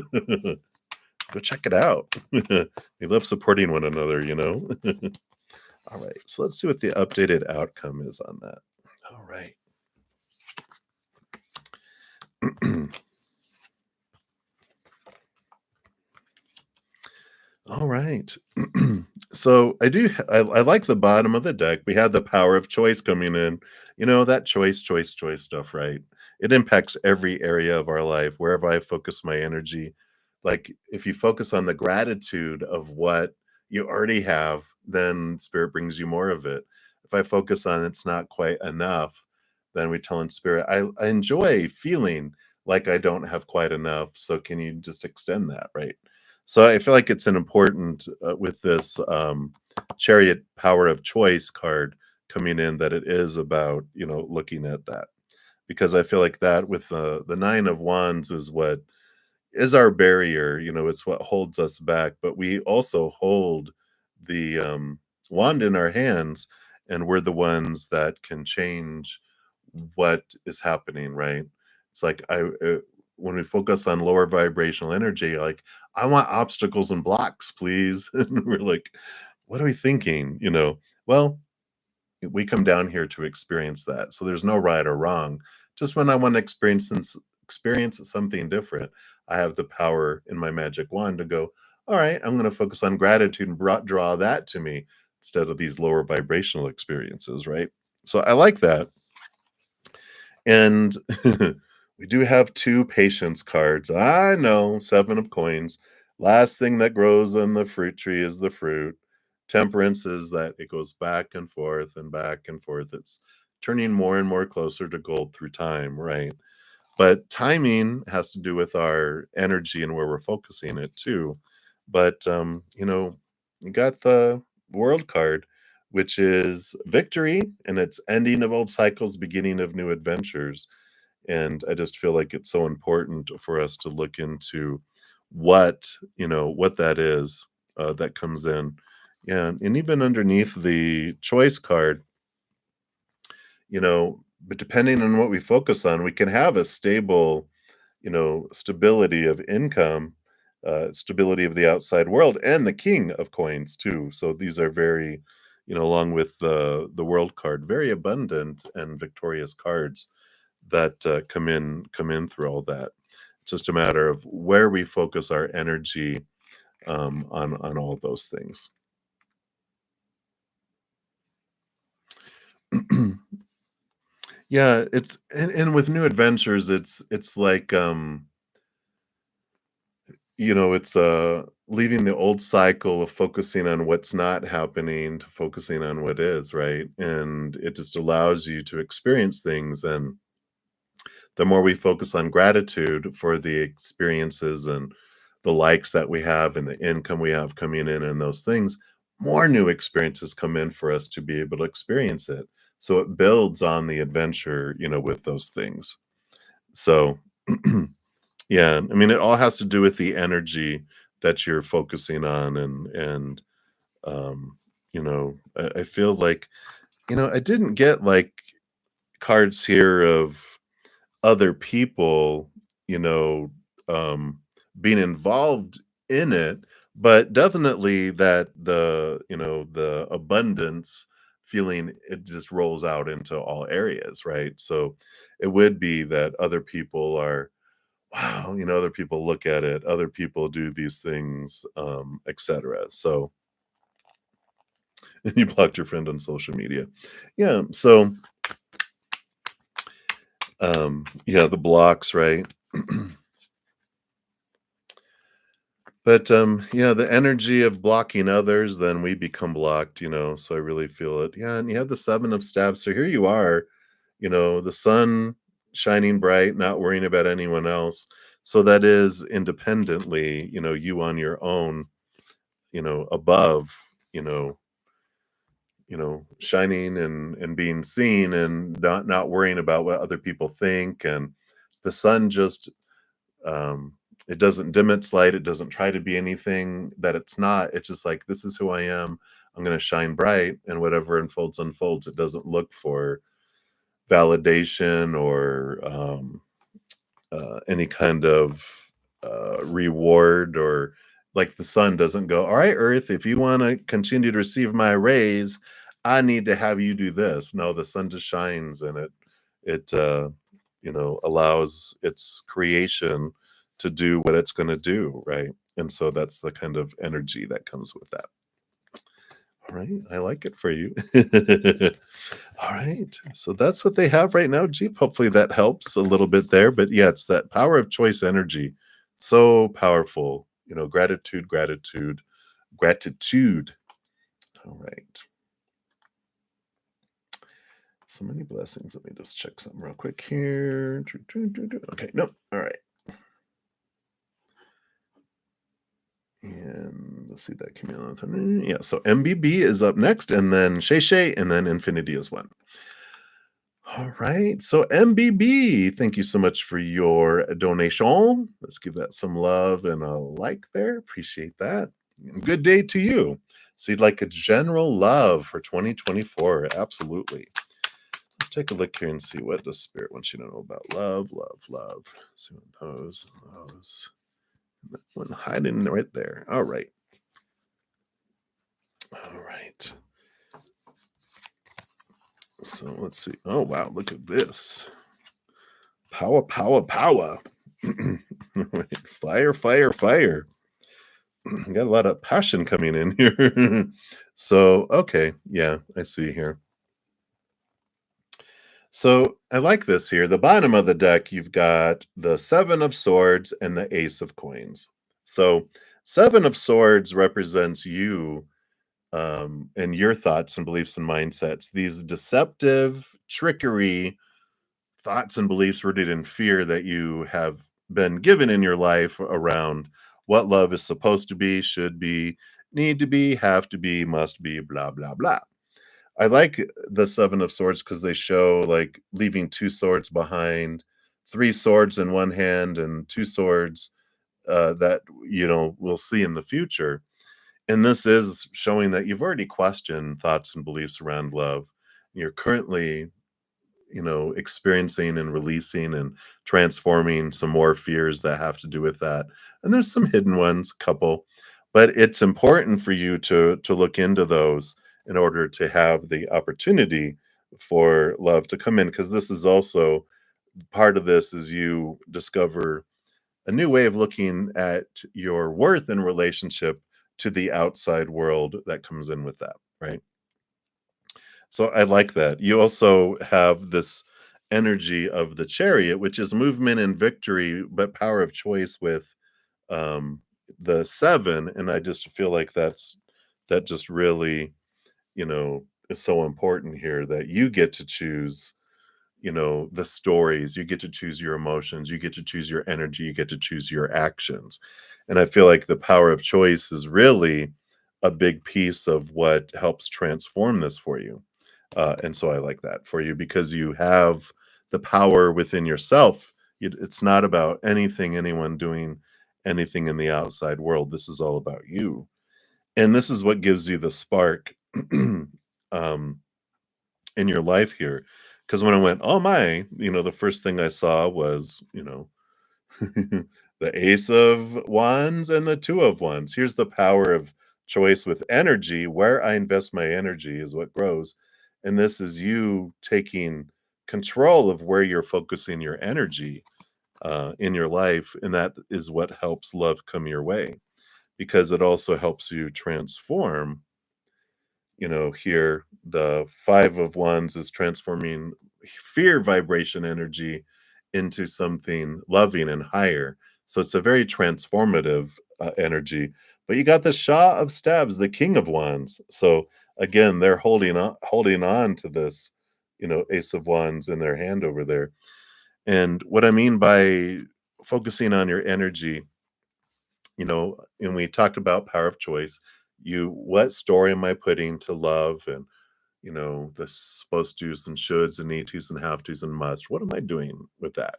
Go check it out. We love supporting one another. All right, so let's see what the updated outcome is on that. All right. All right. So I like the bottom of the deck. We have the power of choice coming in. That choice stuff, right? It impacts every area of our life, wherever I focus my energy. Like if you focus on the gratitude of what you already have, then spirit brings you more of it. If I focus on it's not quite enough, then we tell in spirit, I enjoy feeling like I don't have quite enough. So can you just extend that, right? So I feel like it's an important with this chariot power of choice card coming in that it is about looking at that because I feel like that with the nine of wands is what is our barrier. It's what holds us back, but we also hold the wand in our hands, and we're the ones that can change what is happening, right? It's like when we focus on lower vibrational energy, like I want obstacles and blocks, please. And we're like, what are we thinking? Well, we come down here to experience that. So there's no right or wrong. Just when I want to experience something different, I have the power in my magic wand to go, all right, I'm going to focus on gratitude and draw that to me instead of these lower vibrational experiences, right? So I like that. And we do have 2 patience cards. I know, 7 of coins. Last thing that grows on the fruit tree is the fruit. Temperance is that it goes back and forth and back and forth. It's turning more and more closer to gold through time, right? But timing has to do with our energy and where we're focusing it too. But you got the world card, which is victory, and it's ending of old cycles, beginning of new adventures. And I just feel like it's so important for us to look into what that is that comes in. Yeah, and even underneath the choice card, but depending on what we focus on, we can have a stable, stability of income, stability of the outside world, and the king of coins too. So these are very, along with the world card, very abundant and victorious cards that come in through all that. It's just a matter of where we focus our energy on all those things. Yeah, and with new adventures, it's like it's leaving the old cycle of focusing on what's not happening to focusing on what is, right? And it just allows you to experience things. And the more we focus on gratitude for the experiences and the likes that we have and the income we have coming in and those things, more new experiences come in for us to be able to experience it. So it builds on the adventure, with those things. So, yeah, I mean, it all has to do with the energy that you're focusing on, and I feel like I didn't get like cards here of other people, you know, um, being involved in it, but definitely that the abundance feeling, it just rolls out into all areas, right? So it would be that other people are, wow, other people look at it, other people do these things, etc. So you blocked your friend on social media. Yeah. So yeah, the blocks, right? But, yeah, the energy of blocking others, then we become blocked, so I really feel it. Yeah, and you have the 7 of staffs, so here you are, the sun shining bright, not worrying about anyone else. So that is independently, you on your own, above, you know shining and being seen and not worrying about what other people think, and the sun just it doesn't dim its light. It doesn't try to be anything that it's not. It's just like, this is who I am. I'm going to shine bright, and whatever unfolds, unfolds. It doesn't look for validation or any kind of reward, or like the sun doesn't go, all right, Earth, if you want to continue to receive my rays, I need to have you do this. No, the sun just shines, and it allows its creation to do what it's going to do, right? And so that's the kind of energy that comes with that. All right, I like it for you. All right, so that's what they have right now, Jeep. Hopefully that helps a little bit there. But yeah, it's that power of choice energy. So powerful. Gratitude, gratitude, gratitude. All right. So many blessings. Let me just check something real quick here. Okay, no. All right. And let's see that community. Yeah, so MBB is up next, and then Shay Shay, and then Infinity is one. All right. So MBB, thank you so much for your donation. Let's give that some love and a like there. Appreciate that. And good day to you. So you'd like a general love for 2024. Absolutely. Let's take a look here and see what the spirit wants you to know about love, love, love. Let's see what those. That one hiding right there. All right. All right. So let's see. Oh, wow. Look at this. Power, power, power. Right. Fire, fire, fire. Got a lot of passion coming in here. So, okay. Yeah, I see here. So I like this here. The bottom of the deck, you've got the Seven of Swords and the Ace of Coins. So, Seven of Swords represents you and your thoughts and beliefs and mindsets. These deceptive, trickery, thoughts and beliefs rooted in fear that you have been given in your life around what love is supposed to be, should be, need to be, have to be, must be, blah, blah, blah. I like the Seven of Swords because they show like leaving two swords behind, three swords in one hand, and two swords that we'll see in the future. And this is showing that you've already questioned thoughts and beliefs around love. You're currently experiencing and releasing and transforming some more fears that have to do with that. And there's some hidden ones, couple, but it's important for you to look into those in order to have the opportunity for love to come in, because this is also part of this is you discover a new way of looking at your worth in relationship to the outside world that comes in with that, right? So I like that. You also have this energy of the chariot, which is movement and victory, but power of choice with um, the seven. And I just feel like that just really, is so important here that you get to choose, the stories, you get to choose your emotions, you get to choose your energy, you get to choose your actions. And I feel like the power of choice is really a big piece of what helps transform this for you. And so I like that for you because you have the power within yourself. It's not about anyone doing anything in the outside world. This is all about you. And this is what gives you the spark um, in your life here. Because when I went, oh my, the first thing I saw was, the Ace of Wands and the Two of Wands. Here's the power of choice with energy. Where I invest my energy is what grows. And this is you taking control of where you're focusing your energy in your life. And that is what helps love come your way because it also helps you transform. Here the Five of Wands is transforming fear vibration energy into something loving and higher. So it's a very transformative energy. But you got the Shah of Staves, the King of Wands. So again, they're holding on to this, Ace of Wands in their hand over there. And what I mean by focusing on your energy, and we talked about power of choice. What story am I putting to love and the supposed to's and shoulds and need to's and have to's and must? What am I doing with that?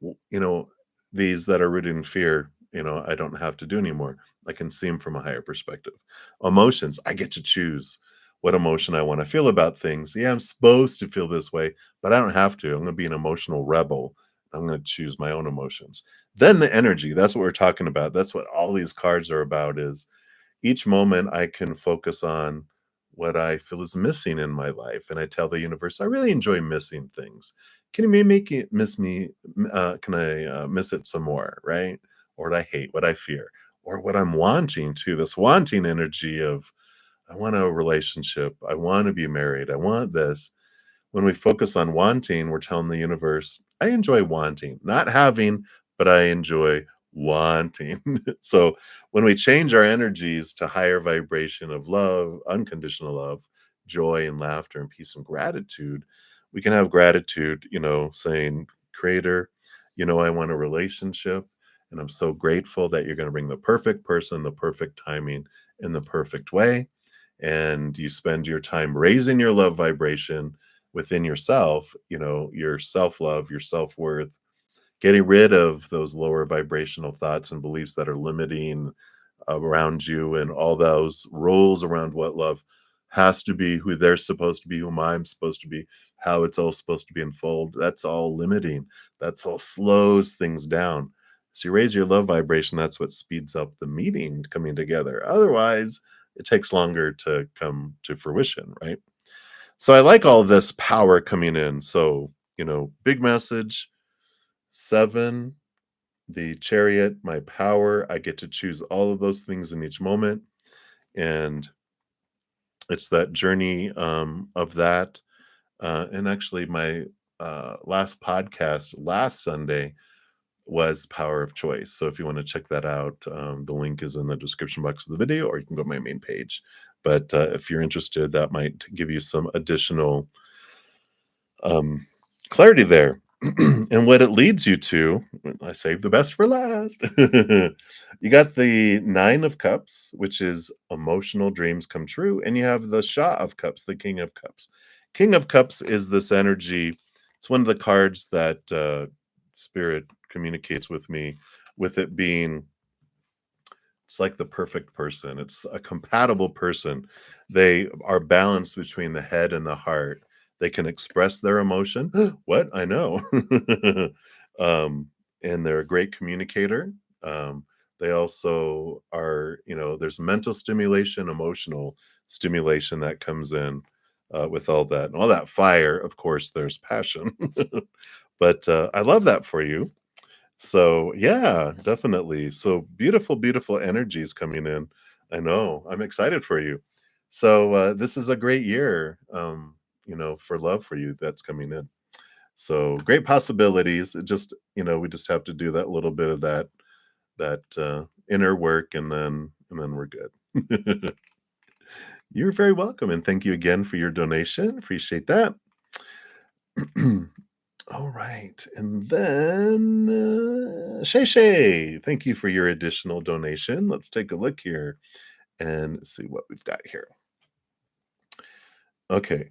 W- You know, these that are rooted in fear, I don't have to do anymore. I can see them from a higher perspective. Emotions, I get to choose what emotion I want to feel about things. Yeah, I'm supposed to feel this way, but I don't have to. I'm going to be an emotional rebel. I'm going to choose my own emotions. Then the energy, that's what we're talking about. That's what all these cards are about is each moment I can focus on what I feel is missing in my life. And I tell the universe, I really enjoy missing things. Can you make it miss me? Can I miss it some more? Right. Or what I hate, what I fear, or what I'm wanting to this wanting energy of I want a relationship. I want to be married. I want this. When we focus on wanting, we're telling the universe, I enjoy wanting, not having, but I enjoy wanting. So when we change our energies to higher vibration of love, unconditional love, joy and laughter and peace and gratitude, we can have gratitude, saying, Creator, I want a relationship. And I'm so grateful that you're going to bring the perfect person, the perfect timing, in the perfect way. And you spend your time raising your love vibration within yourself, your self love, your self worth, getting rid of those lower vibrational thoughts and beliefs that are limiting around you and all those rules around what love has to be, who they're supposed to be, whom I'm supposed to be, how it's all supposed to be unfold. That's all limiting. That's all slows things down. So you raise your love vibration, that's what speeds up the meeting coming together. Otherwise, it takes longer to come to fruition, right? So I like all this power coming in. So, big message 7, the chariot, my power. I get to choose all of those things in each moment. And it's that journey of that. And actually, my last podcast last Sunday was the power of choice. So if you want to check that out, the link is in the description box of the video, or you can go to my main page. But if you're interested, that might give you some additional um, clarity there. And what it leads you to, I saved the best for last. You got the 9 of Cups, which is emotional dreams come true. And you have the Shah of Cups, the King of Cups. King of Cups is this energy. It's one of the cards that Spirit communicates with me, with it being it's like the perfect person. It's a compatible person. They are balanced between the head and the heart. They can express their emotion. What? I know. um, and they're a great communicator. They also are, there's mental stimulation, emotional stimulation that comes in with all that. And all that fire, of course, there's passion. But I love that for you. So, yeah, definitely. So beautiful, beautiful energies coming in. I know. I'm excited for you. So, this is a great year, for love for you that's coming in. So, great possibilities. It just, we just have to do that little bit of that inner work and then we're good. You're very welcome and thank you again for your donation. Appreciate that. All right. And then Shay Shay, thank you for your additional donation. Let's take a look here and see what we've got here. Okay.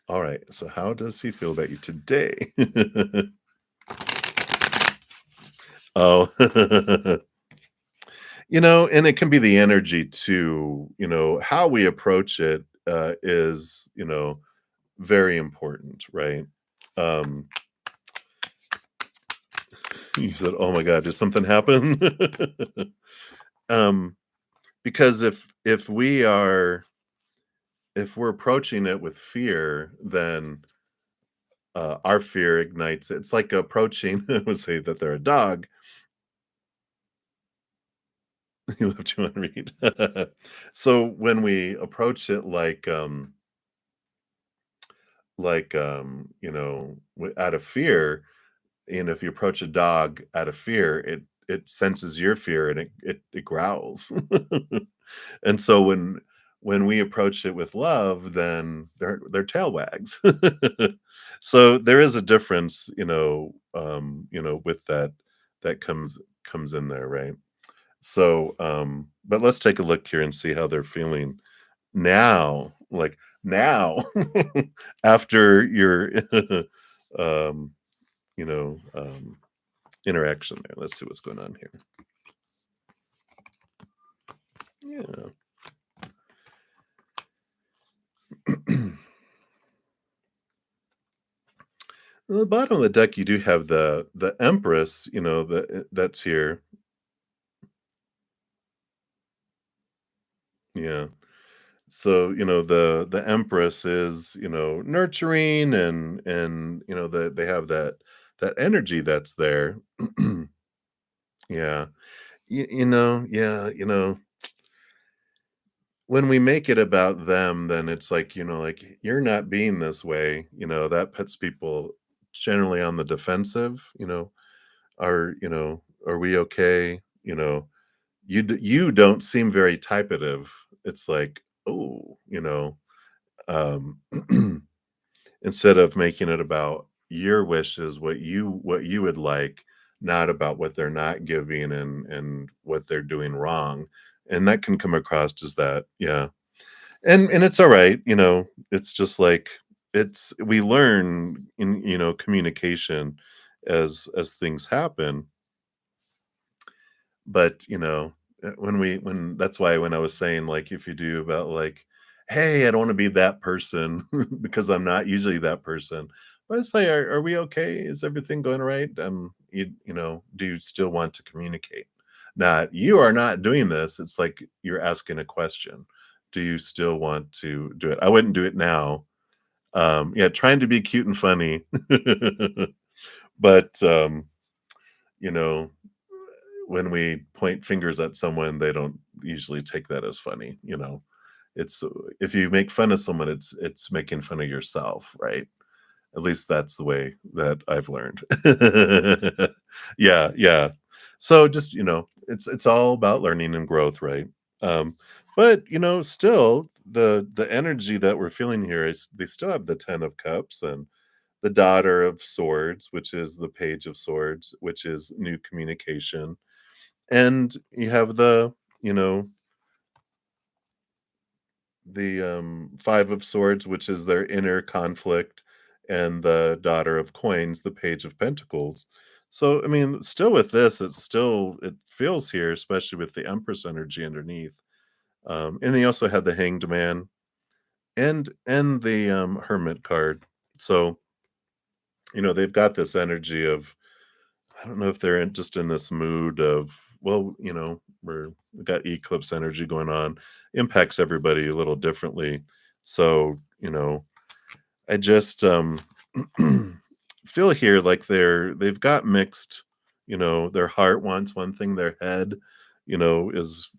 All right. So, how does he feel about you today? Oh, and it can be the energy too. How we approach it is, very important, right? Um, you said, "Oh my God, did something happen?" um, because if we're approaching it with fear, then our fear ignites it. It's like approaching, I would say that they're a dog. You left you on read. So when we approach it out of fear, if you approach a dog out of fear, it senses your fear and it growls. And so when we approach it with love, then their tail wags. So there is a difference, with that comes in there, right? So, but let's take a look here and see how they're feeling now, like now, after your um, you know, interaction there. Let's see what's going on here. Yeah. At the bottom of the deck, you do have the Empress, that's here. Yeah. So, the Empress is, nurturing and they have that energy that's there. Yeah. Yeah, when we make it about them, then it's like, like, "You're not being this way," that puts people generally on the defensive, "Are we okay?" You don't seem very typeative." It's like, "Oh," um, instead of making it about your wishes, what you would like, not about what they're not giving and what they're doing wrong, and that can come across as that, yeah. And it's alright, it's just like it's we learn in, communication as things happen, but, when that's why when I was saying, like, if you do about, like, "Hey, I don't wanna be that person," because I'm not usually that person, but it's like, "Are we okay? Is everything going right?" Do you still want to communicate? Not, "You are not doing this." It's like you're asking a question. Do you still want to do it? I wouldn't do it now. Yeah, trying to be cute and funny. But, you know when we point fingers at someone, they don't usually take that as funny, It's if you make fun of someone, it's making fun of yourself, right? At least that's the way that I've learned. Yeah, yeah. So just, it's all about learning and growth, right? Um, but, still the energy that we're feeling here is they still have the 10 of cups and the daughter of swords, which is the page of swords, which is new communication, and you have you know, the 5 of swords, which is their inner conflict, and the daughter of coins, the page of pentacles. So, I mean, still with this, it feels here, especially with the Empress energy underneath. And they also had the Hanged Man and the Hermit card. So, they've got this energy of I don't know if they're just in this mood of, well, we got eclipse energy going on, impacts everybody a little differently. So, I just feel here like they've got mixed, their heart wants one thing, their head, is,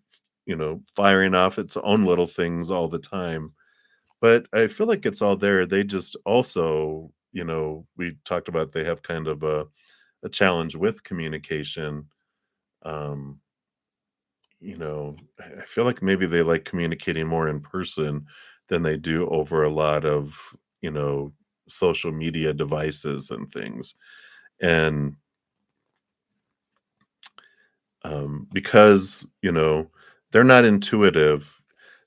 firing off its own little things all the time. But I feel like it's all there. They just also, we talked about they have kind of a challenge with communication. Um, I feel like maybe they like communicating more in person than they do over a lot of, you know, social media devices and things. And because, they're not intuitive,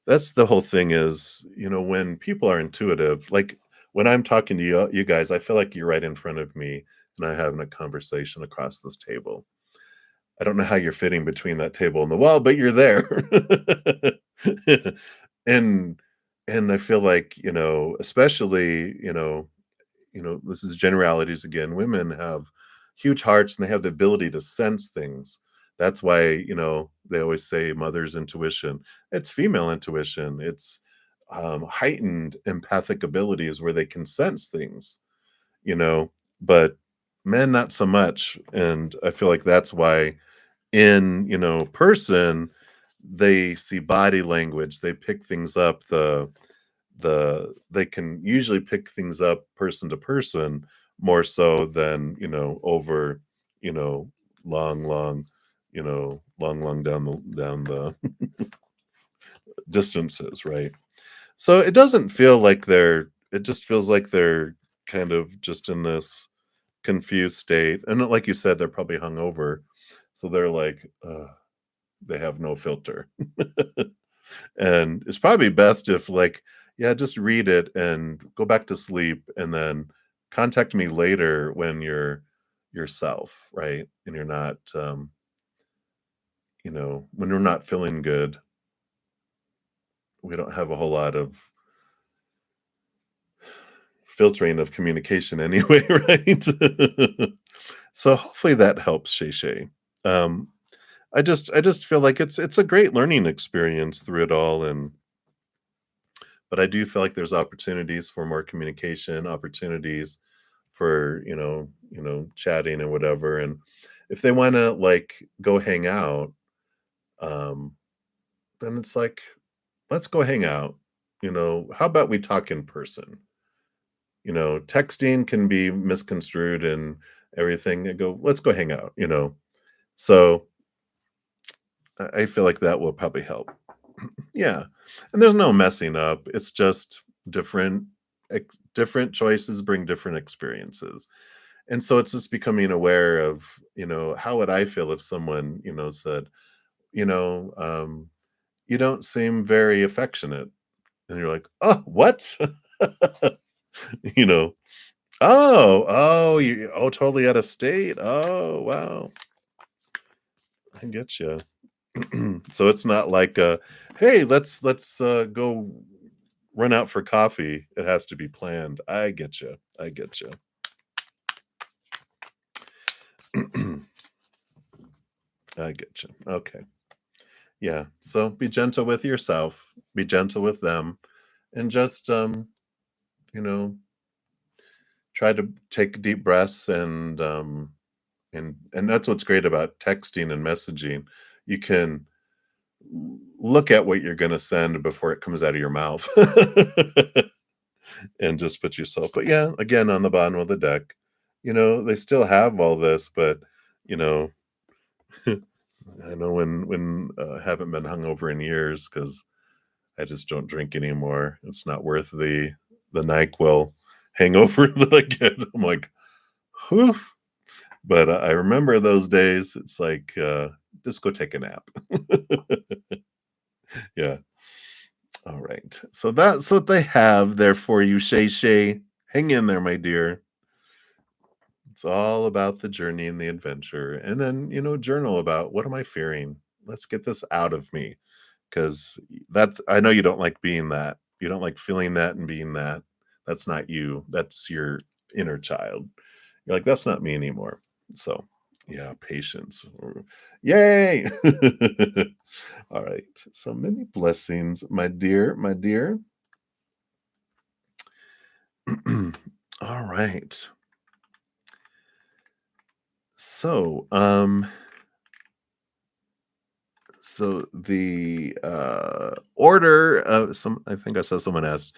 that's the whole thing is, when people are intuitive, like when I'm talking to you guys, I feel like you're right in front of me and I'm having a conversation across this table. I don't know how you're fitting between that table and the wall, but you're there. And and I feel like, especially, this is generalities again. Women have huge hearts and they have the ability to sense things. That's why, they always say mother's intuition. It's female intuition. It's heightened empathic abilities where they can sense things, you know, but men not so much. And I feel like that's why in, person, they see body language, they pick things up, they can usually pick things up person to person more so than, over, you know, long, long down the distances, right? So it doesn't feel like it just feels like they're kind of just in this confused state. And like you said, they're probably hungover. So they're like, they have no filter. And it's probably best if, like, yeah, just read it and go back to sleep and then contact me later when you're yourself, right? And you're not, when you're not feeling good, we don't have a whole lot of filtering of communication anyway, right? So hopefully that helps, Shay Shay. Um, I just feel like it's a great learning experience through it all, and but I do feel like there's opportunities for more communication, opportunities for, chatting and whatever, and if they wanna, like, go hang out, um, then it's like, let's go hang out. How about we talk in person? Texting can be misconstrued and everything. I go, let's go hang out. So I feel like that will probably help. Yeah, and there's no messing up. It's just different choices bring different experiences. And so it's just becoming aware of, how would I feel if someone, said, you know, um, "You don't seem very affectionate." And you're like, "Oh, what?" You know, "Oh, totally out of state? Oh, wow. I get you." So it's not like, "Hey, let's go run out for coffee." It has to be planned. I get you. I get you. I get you. Okay. Yeah. So be gentle with yourself, be gentle with them, and just, you know, try to take deep breaths and that's what's great about texting and messaging. You can look at what you're gonna send before it comes out of your mouth and just put yourself but yeah, again, on the bottom of the deck, they still have all this, but, you know, I know when I haven't been hungover in years because I just don't drink anymore. It's not worth the NyQuil hangover that I get. I'm like, "Whew." But I remember those days. It's like, just go take a nap. Yeah. All right. So that's what they have there for you, Shay Shay. Hang in there, my dear. It's all about the journey and the adventure. And then, journal about what am I fearing? Let's get this out of me. Because I know you don't like being that. You don't like feeling that and being that. That's not you. That's your inner child. You're like, that's not me anymore. So, yeah, patience. Yay! All right. So many blessings, my dear, my dear. All right. So, the order some I think I saw someone asked.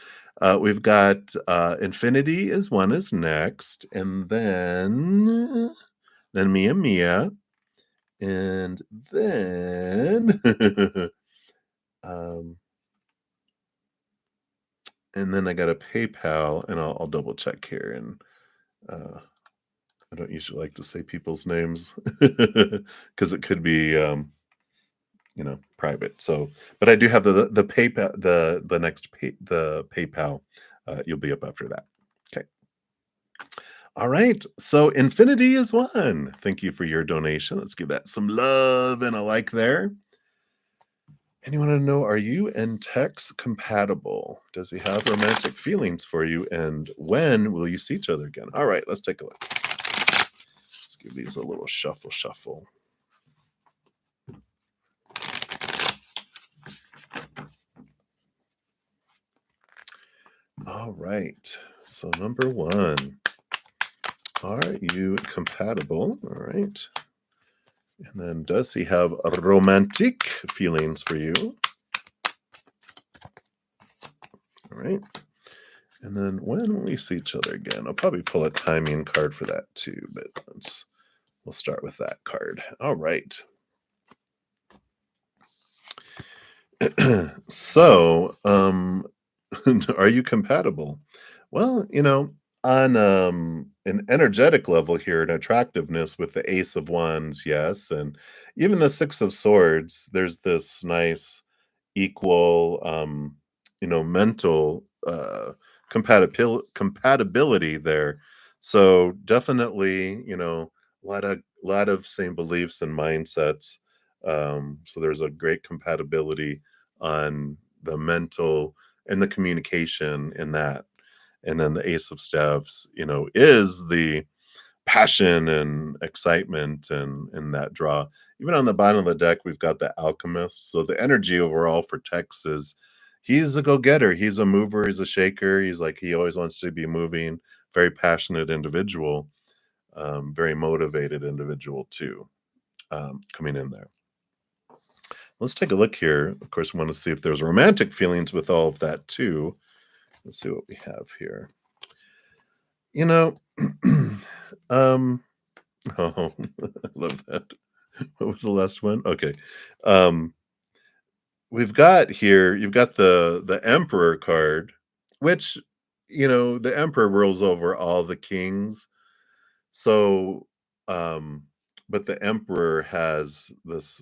We've got Infinity is one is next, and then Mia, and then um, and then I got a PayPal, and I'll double check here. And I don't usually like to say people's names because it could be private. So, but I do have the PayPal, the next the PayPal. You'll be up after that. Okay. All right. So Infinity is one. Thank you for your donation. Let's give that some love and a like there. And you want to know, are you and Tex compatible? Does he have romantic feelings for you? And when will you see each other again? All right, let's take a look. Let's give these a little shuffle. All right. So number one, are you compatible? All right. And then does he have romantic feelings for you? All right. And then when will we see each other again? I'll probably pull a timing card for that too, but we'll start with that card. All right. So, are you compatible? Well, on an energetic level here, an attractiveness with the Ace of Wands, yes, and even the Six of Swords, there's this nice equal, mental compatibility there. So definitely, a lot of same beliefs and mindsets. So there's a great compatibility on the mental and the communication in that. And then the Ace of Staves, is the passion and excitement and that draw. Even on the bottom of the deck, we've got the Alchemist. So the energy overall for Tex is he's a go-getter. He's a mover. He's a shaker. He's like he always wants to be moving. Very passionate individual. Very motivated individual too. Coming in there. Let's take a look here. Of course, we want to see if there's romantic feelings with all of that too. Let's see what we have here. You know, um, oh, I love that. What was the last one? Okay. Um, we've got here, you've got the Emperor card, which, the Emperor rules over all the kings. So, um, but the Emperor has this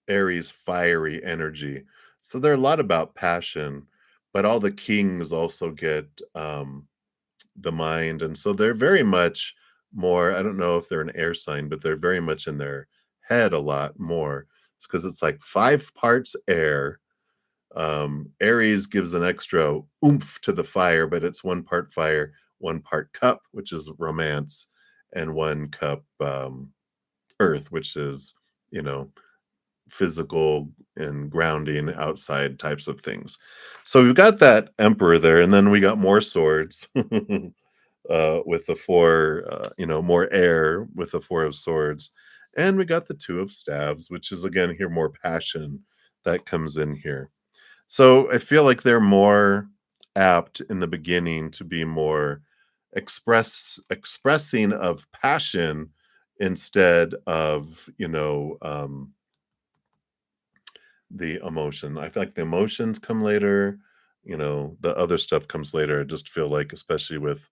Aries fiery energy. So they're a lot about passion, but all the kings also get the mind. And so they're very much more, I don't know if they're an air sign, but they're very much in their head a lot more. Because it's like 5 parts air. Aries gives an extra oomph to the fire, but it's 1 part fire, 1 part cup, which is romance, and 1 cup earth, which is, you know, physical and grounding outside types of things. So we've got that emperor there, and then we got more swords with the four, more air with the 4 of swords. And we got the 2 of staves, which is again here more passion that comes in here. So I feel like they're more apt in the beginning to be more expressing of passion instead of, the emotion. I feel like the emotions come later, the other stuff comes later. I just feel like, especially with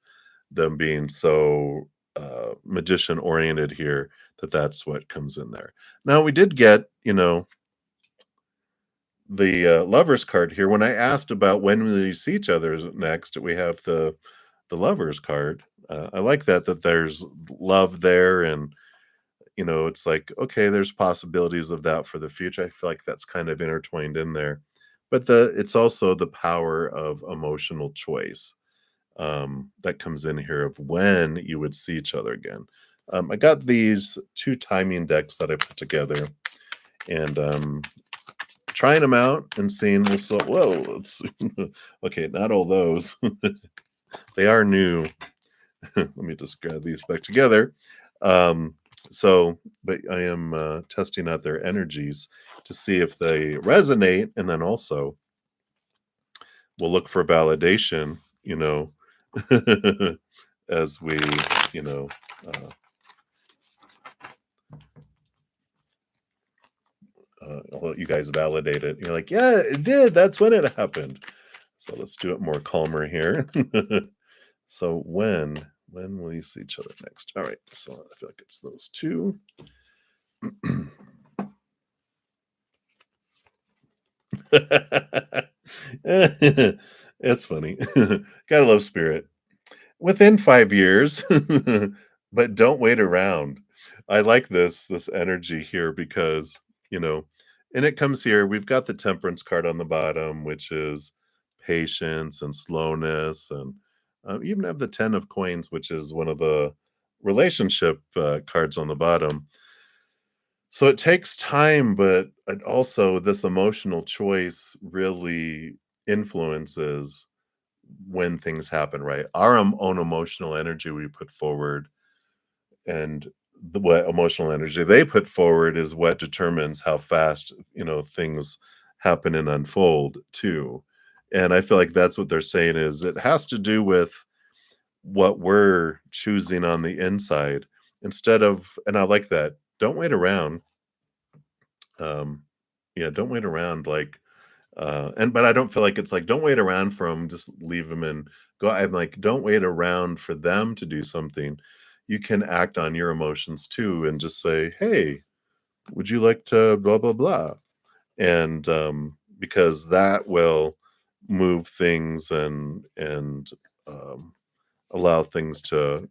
them being so magician oriented here, that's what comes in there. Now we did get, the lovers card here. When I asked about when will you see each other next, we have the lovers card. I like that there's love there, and it's like, okay, there's possibilities of that for the future. I feel like that's kind of intertwined in there. But it's also the power of emotional choice that comes in here of when you would see each other again. I got these 2 timing decks that I put together, and trying them out and seeing, well, so whoa, let's okay, not all those. They are new. Let me just grab these back together. Um, but I am testing out their energies to see if they resonate, and then also we'll look for validation, as we, you know, uh, I'll let you guys validate it. You're like, yeah, it did. That's when it happened. So let's do it more calmer here. So when will you see each other next? All right. So I feel like it's those two. It's funny. Gotta love spirit. Within 5 years, but don't wait around. I like this energy here because, you know and it comes here, we've got the temperance card on the bottom, which is patience and slowness, and, even have the 10 of coins, which is one of the relationship, cards on the bottom. So it takes time, but it also this emotional choice really influences when things happen, right? Our own emotional energy we put forward, and what emotional energy they put forward is what determines how fast, things happen and unfold too. And I feel like that's what they're saying is it has to do with what we're choosing on the inside instead of, and I like that. Don't wait around. Yeah, don't wait around like and but I don't feel like it's like don't wait around for them, just leave them and go. I'm like, don't wait around for them to do something. You can act on your emotions too and just say, "Hey, would you like to blah blah blah?" And because that will move things and um, allow things to,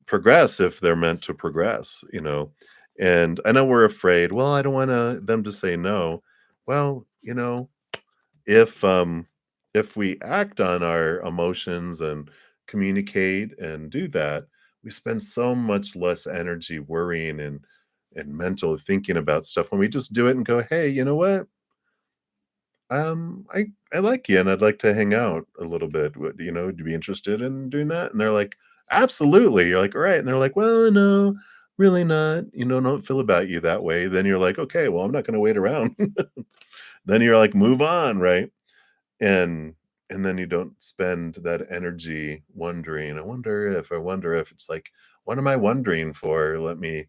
progress if they're meant to progress. And I know we're afraid, well, I don't want them to say no. Well, if if we act on our emotions and communicate and do that, we spend so much less energy worrying and mental thinking about stuff when we just do it and go, hey, you know what, I like you and I'd like to hang out a little bit. Do you be interested in doing that? And they're like, absolutely. You're like, all right. And they're like, well, no, really not, don't feel about you that way, then you're like, okay, well, I'm not going to wait around. Then you're like, move on, right? And and then you don't spend that energy wondering, I wonder if it's like, what am I wondering for? Let me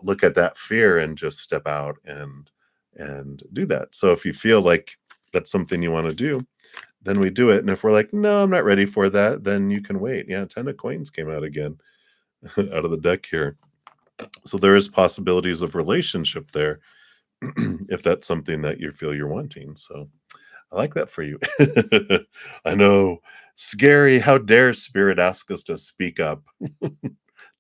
look at that fear and just step out and do that. So if you feel like that's something you want to do, then we do it. And if we're like, no, I'm not ready for that, then you can wait. Yeah, 10 of coins came out again out of the deck here. So there is possibilities of relationship there if that's something that you feel you're wanting. So I like that for you. I know. Scary. How dare spirit ask us to speak up?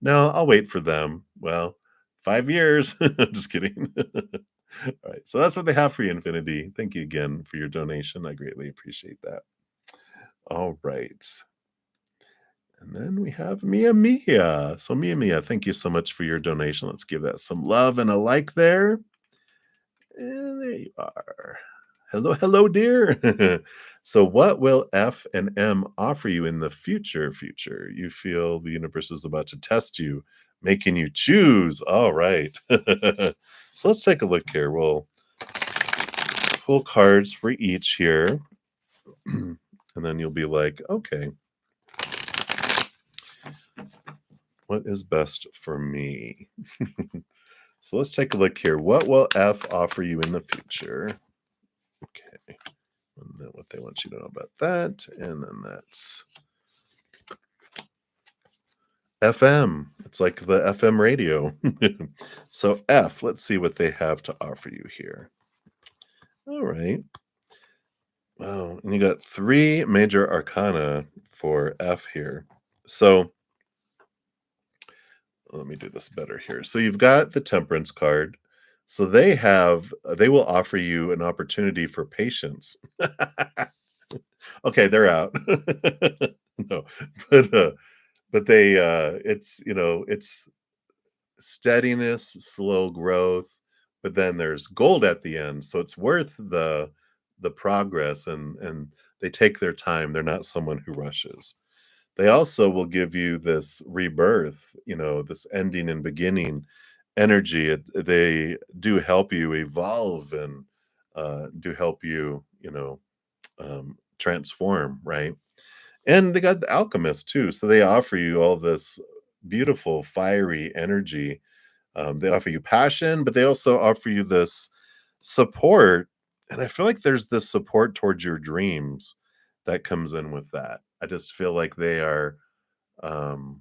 No, I'll wait for them. Well, 5 years. Just kidding. All right. So that's what they have for you, Infinity. Thank you again for your donation. I greatly appreciate that. All right. And then we have Mia Mia. So, Mia Mia, thank you so much for your donation. Let's give that some love and a like there. And there you are. Hello, hello, dear. So, what will F and M offer you in the future? Future, you feel the universe is about to test you, making you choose. All right. So let's take a look here. We'll pull cards for each here, and then you'll be like, okay, what is best for me? So let's take a look here. What will F offer you in the future? Okay. And then what they want you to know about that. And then that's FM. It's like the FM radio. So F, let's see what they have to offer you here. All right. Wow. And you got 3 major arcana for F here. So let me do this better here. So you've got the Temperance card. So they will offer you an opportunity for patience. Okay, they're out. No, but, uh but it's steadiness, slow growth, but then there's gold at the end, so it's worth the progress, and they take their time, they're not someone who rushes. They also will give you this rebirth, this ending and beginning energy. They do help you evolve and, do help you, transform, right? And they got the alchemist too. So they offer you all this beautiful, fiery energy. They offer you passion, but they also offer you this support. And I feel like there's this support towards your dreams that comes in with that. I just feel like um,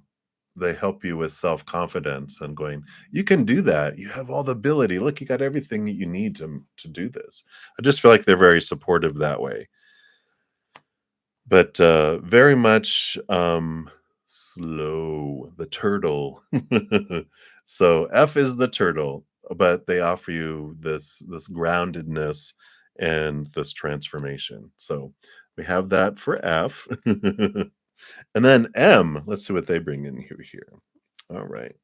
they help you with self confidence and going, you can do that. You have all the ability. Look, you got everything that you need to do this. I just feel like they're very supportive that way. But, very much, slow, the turtle. So, F is the turtle, but they offer you this groundedness and this transformation. So, we have that for F. And then M, let's see what they bring in here. Alright,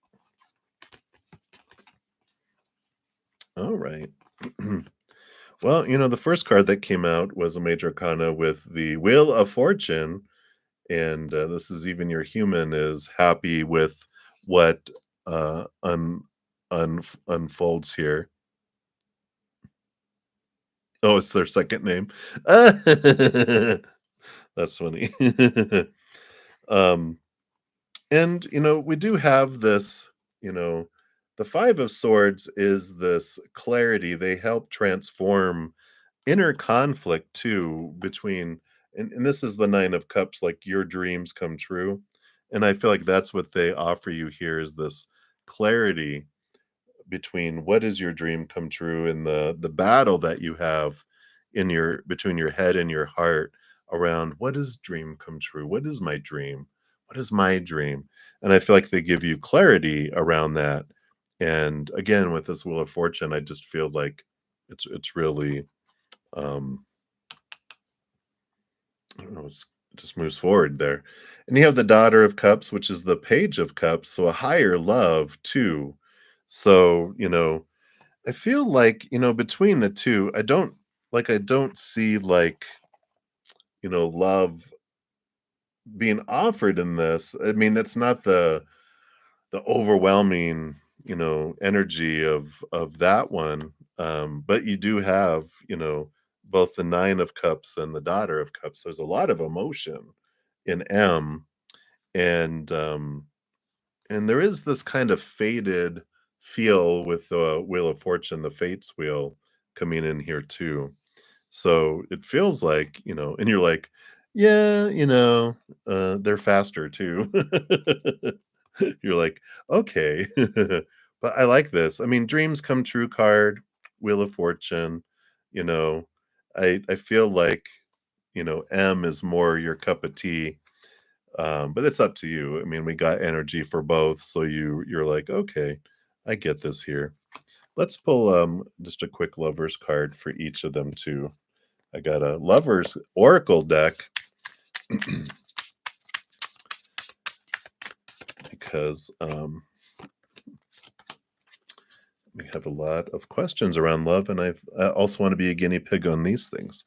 alright. Well, the first card that came out was a major arcana with the Wheel of Fortune, and this is even your human is happy with what unfolds here. Oh, it's their second name. That's funny. um, and we do have this. You know, the Five of Swords is this clarity. They help transform inner conflict too between and this is the Nine of Cups, like your dreams come true. And I feel like that's what they offer you here is this clarity between what is your dream come true and the battle that you have in your between your head and your heart around what is dream come true? What is my dream? What is my dream? And I feel like they give you clarity around that. And again, with this Wheel of Fortune, I just feel like it's really um I don't know, it just moves forward there. And you have the Daughter of Cups, which is the Page of Cups, so a higher love too. So, I feel like, between the 2, I don't see, love being offered in this. I mean, that's not the overwhelming, energy of that one. But you do have, both the Nine of Cups and the Daughter of Cups. There's a lot of emotion in M, and there is this kind of faded feel with the Wheel of Fortune, the Fates wheel coming in here too. So it feels like, and you're like, yeah, they're faster too. You're like, okay. But I like this. I mean, dreams come true card, Wheel of Fortune, you know. I feel like, M is more your cup of tea. But it's up to you. I mean, we got energy for both, so you're like, okay, I get this here. Let's pull just a quick lovers card for each of them too. I got a lovers oracle deck because we have a lot of questions around love, and I also want to be a guinea pig on these things.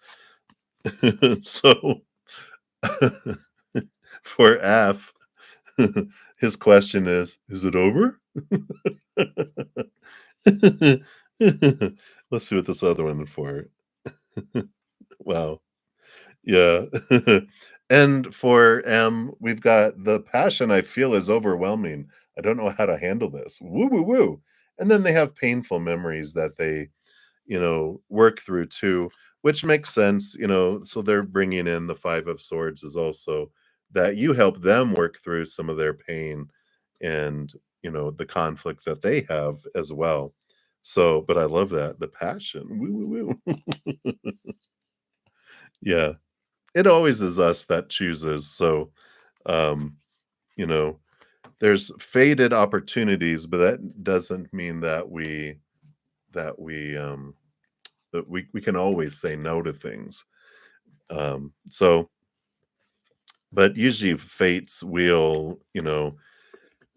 So for F, his question is it over? Let's see what this other one is for. Wow. Yeah. And for M, we've got the passion I feel is overwhelming. I don't know how to handle this. Woo, woo, woo. And then they have painful memories that they, work through too, which makes sense, so they're bringing in the Five of Swords is also that you help them work through some of their pain and, the conflict that they have as well. So, but I love that, the passion. Woo, woo, woo. Yeah. It always is us that chooses. So, um, you know, there's faded opportunities, but that doesn't mean that we we can always say no to things. So, but usually fates will,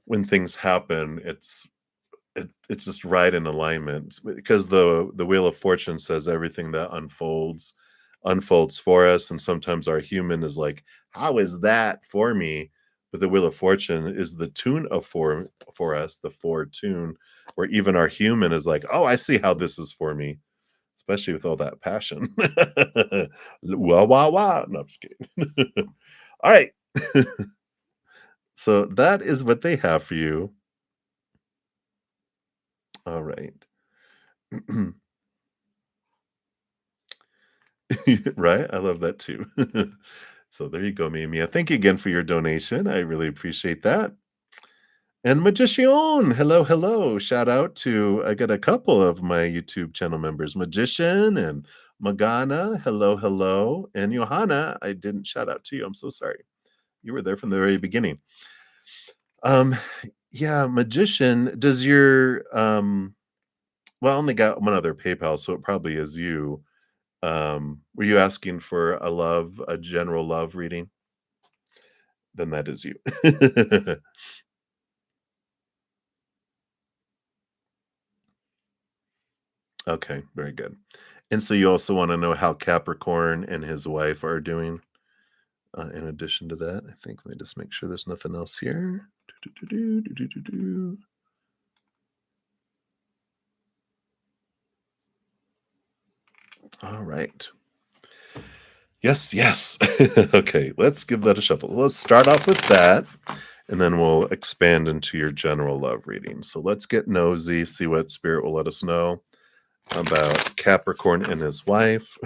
when things happen, it's just right in alignment because the Wheel of Fortune says everything that unfolds for us, and sometimes our human is like, how is that for me? But the Wheel of Fortune is the tune of for us, the for tune, where even our human is like, oh, I see how this is for me, especially with all that passion. Wah wah wah. No, I'm just kidding. All right. So that is what they have for you. All right. Right? I love that too. So there you go, Mia. Thank you again for your donation. I really appreciate that. And Magician, hello, hello. Shout out to I got a couple of my YouTube channel members, Magician and Magana. Hello, hello. And Johanna, I didn't shout out to you. I'm so sorry. You were there from the very beginning. Um, yeah, Magician, does your well, I only got one other PayPal, so it probably is you. Were you asking for a general love reading? Then that is you. Okay, very good. And so you also wanna know how Capricorn and his wife are doing, in addition to that? I think let me just make sure there's nothing else here. Do, do, do, do, do, do, do. All right. Yes, yes. Okay, let's give that a shuffle. Let's start off with that, and then we'll expand into your general love reading. So let's get nosy, see what spirit will let us know about Capricorn and his wife.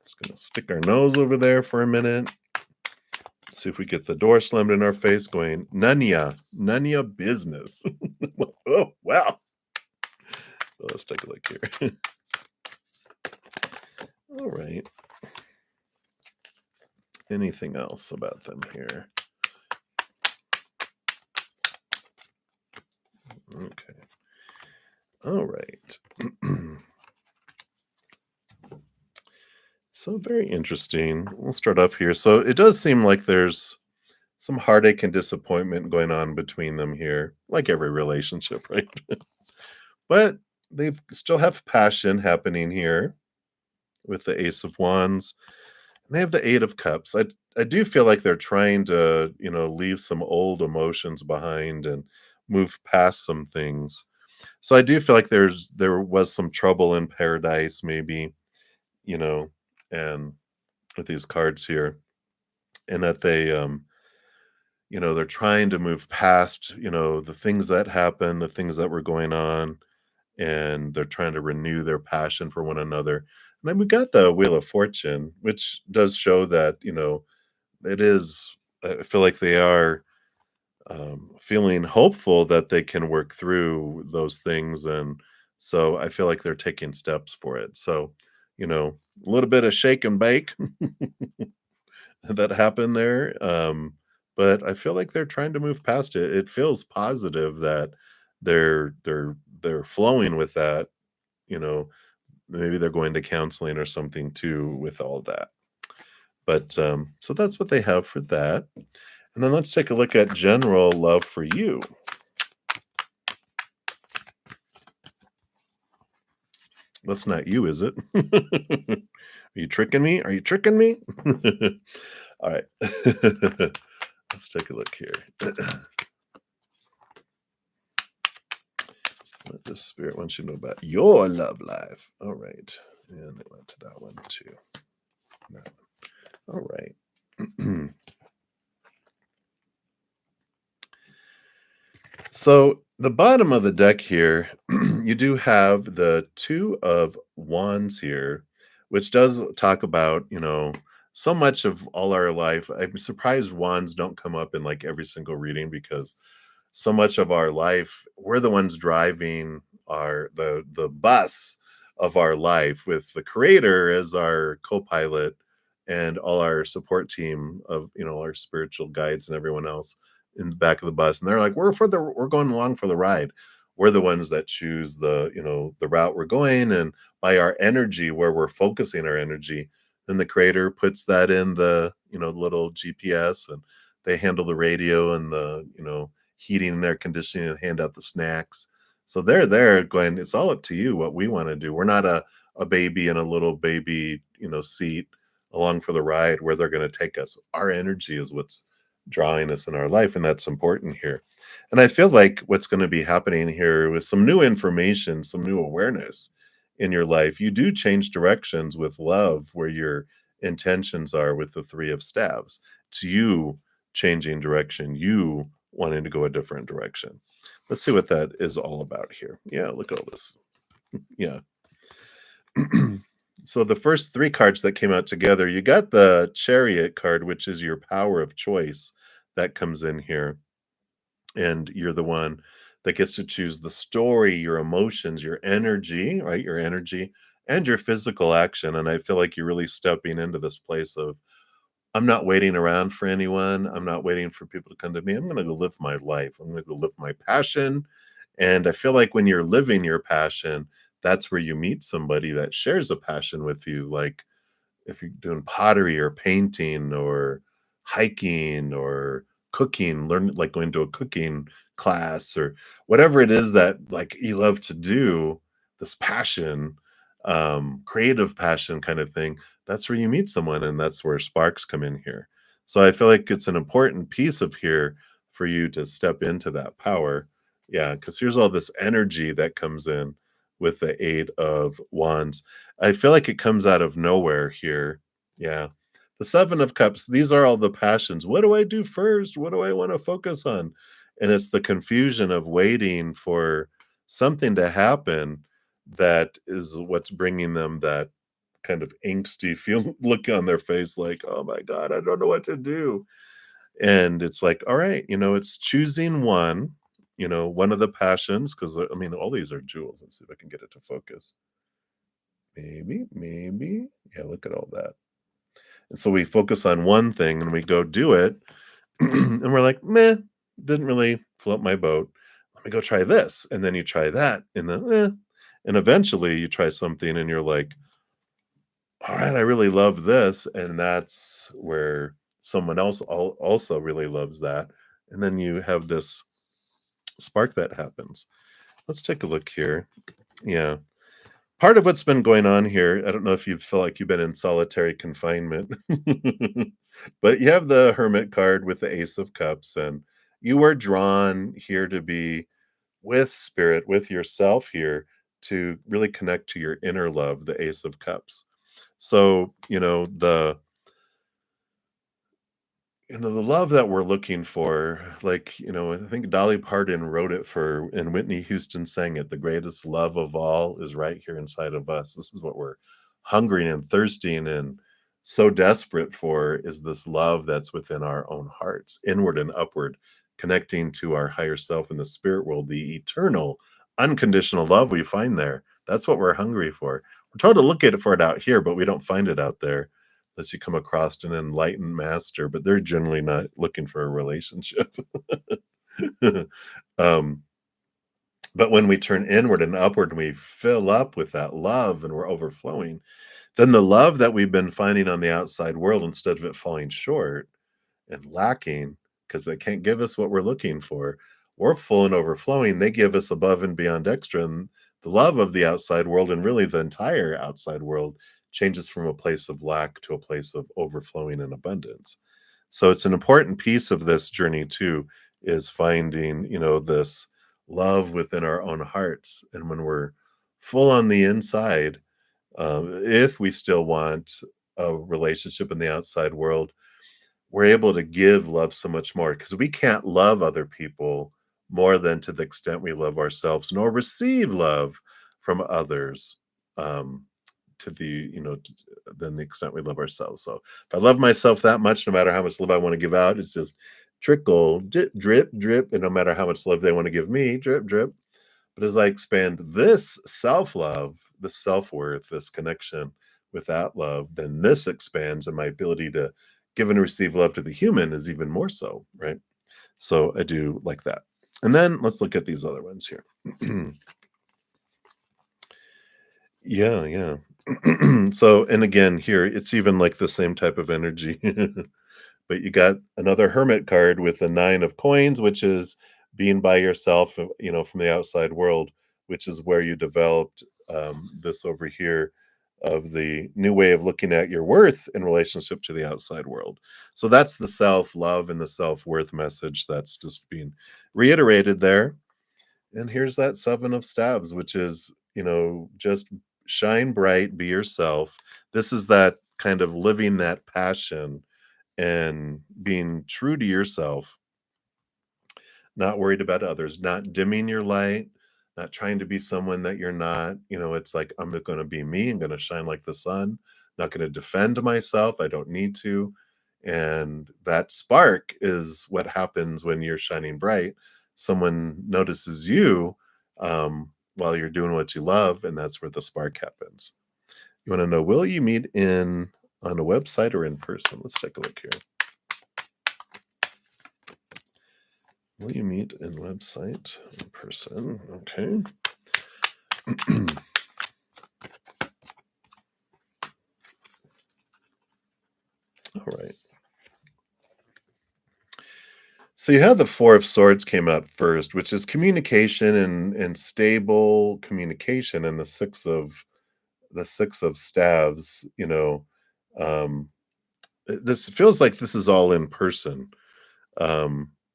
Just gonna stick our nose over there for a minute. See if we get the door slammed in our face going, none ya business. Oh, wow. Well, let's take a look here. All right. Anything else about them here? Okay. All right. So very interesting. We'll start off here. So it does seem like there's some heartache and disappointment going on between them here, like every relationship, right? But they still have passion happening here with the Ace of Wands. they have the 8 of Cups. I do feel like they're trying to, leave some old emotions behind and move past some things. So I do feel like there was some trouble in paradise maybe, you know, and with these cards here, and that they're trying to move past, the things that happened, the things that were going on, and they're trying to renew their passion for one another. And then we got the Wheel of Fortune, which does show that, it is, I feel like they are feeling hopeful that they can work through those things. And so I feel like they're taking steps for it. So, a little bit of shake and bake that happened there. But I feel like they're trying to move past it. It feels positive that they're flowing with that, you know, maybe they're going to counseling or something too with all that. But so that's what they have for that. And then let's take a look at general love for you. That's not you, is it? Are you tricking me? Are you tricking me? All right. Let's take a look here. What the spirit wants you to know about your love life. All right. And they went to that one too. That one. All right. So the bottom of the deck here, you do have the Two of Wands here, which does talk about, so much of all our life. I'm surprised wands don't come up in like every single reading because so much of our life, we're the ones driving the bus of our life with the creator as our co-pilot and all our support team of, our spiritual guides and everyone else in the back of the bus. And they're like, we're going along for the ride. We're the ones that choose the route we're going, and by our energy, where we're focusing our energy, then the creator puts that in the, little GPS, and they handle the radio and the, heating and air conditioning and hand out the snacks. So they're there going, it's all up to you what we want to do. We're not a baby in a little baby, seat along for the ride where they're going to take us. Our energy is what's drawing us in our life, and that's important here. And I feel like what's going to be happening here with some new information, some new awareness in your life, you do change directions with love where your intentions are with the Three of Staves. It's you changing direction, you wanting to go a different direction. Let's see what that is all about here. Yeah, look at all this. Yeah. So the first three cards that came out together, you got the Chariot card, which is your power of choice that comes in here. And you're the one that gets to choose the story, your emotions, your energy, right? Your energy and your physical action. And I feel like you're really stepping into this place of, I'm not waiting around for anyone. I'm not waiting for people to come to me. I'm going to go live my life. I'm going to go live my passion. And I feel like when you're living your passion, that's where you meet somebody that shares a passion with you. Like if you're doing pottery or painting or hiking or cooking, learn like going to a cooking class or whatever it is that like you love to do, this passion, creative passion kind of thing, that's where you meet someone and that's where sparks come in here. So I feel like it's an important piece of here for you to step into that power. Yeah, because here's all this energy that comes in with the Eight of Wands. I feel like it comes out of nowhere here. Yeah. The Seven of Cups, these are all the passions. What do I do first? What do I want to focus on? And it's the confusion of waiting for something to happen that is what's bringing them that kind of angsty feel look on their face like, "Oh my god, I don't know what to do." And it's like, "All right, it's choosing one, one of the passions because I mean, all these are jewels. Let's see if I can get it to focus. Maybe. Yeah, look at all that. And so we focus on one thing and we go do it, and we're like, "Meh, didn't really float my boat. Let me go try this." And then you try that, and then, and eventually you try something and you're like, "All right, I really love this." And that's where someone else also really loves that. And then you have this spark that happens. Let's take a look here. Yeah. Part of what's been going on here, I don't know if you feel like you've been in solitary confinement, but you have the Hermit card with the Ace of Cups, and you are drawn here to be with spirit, with yourself here to really connect to your inner love, the Ace of Cups. So, the love that we're looking for, like, I think Dolly Parton wrote it for and Whitney Houston sang it, "The greatest love of all is right here inside of us." This is what we're hungering and thirsting and so desperate for, is this love that's within our own hearts, inward and upward, connecting to our higher self in the spirit world, the eternal, unconditional love we find there. That's what we're hungry for. We're told to look at it for it out here, but we don't find it out there unless you come across an enlightened master, but they're generally not looking for a relationship. um, but when we turn inward and upward and we fill up with that love and we're overflowing, then the love that we've been finding on the outside world, instead of it falling short and lacking because they can't give us what we're looking for, we're full and overflowing. They give us above and beyond extra. And the love of the outside world, and really the entire outside world, changes from a place of lack to a place of overflowing and abundance. So it's an important piece of this journey too, is finding, this love within our own hearts. And when we're full on the inside, if we still want a relationship in the outside world, we're able to give love so much more, because we can't love other people more than to the extent we love ourselves, nor receive love from others, um, to the than the extent we love ourselves. So if I love myself that much, no matter how much love I want to give out, it's just trickle, drip, drip, drip, and no matter how much love they want to give me, drip, drip. But as I expand this self love, this self worth, this connection with that love, then this expands, and my ability to give and receive love to the human is even more so, right? So I do like that. And then let's look at these other ones here. Yeah, yeah. So, and again, here it's even like the same type of energy. But you got another hermit card with the 9 of coins, which is being by yourself, from the outside world, which is where you developed this over here of the new way of looking at your worth in relationship to the outside world. So that's the self love and the self worth message that's just being reiterated there. And here's that 7 of staves, which is, just shine bright, be yourself. This is that kind of living that passion and being true to yourself, not worried about others, not dimming your light, not trying to be someone that you're not. It's like, I'm going to be me. I'm going to shine like the sun, not going to defend myself. I don't need to. And that spark is what happens when you're shining bright. Someone notices you while you're doing what you love, and that's where the spark happens. You want to know, will you meet in on a website or in person? Let's take a look here. Will you meet in website in person? Okay. All right. So you have the 4 of swords came out first, which is communication and stable communication, and the 6 of staves, um this feels like this is all in person.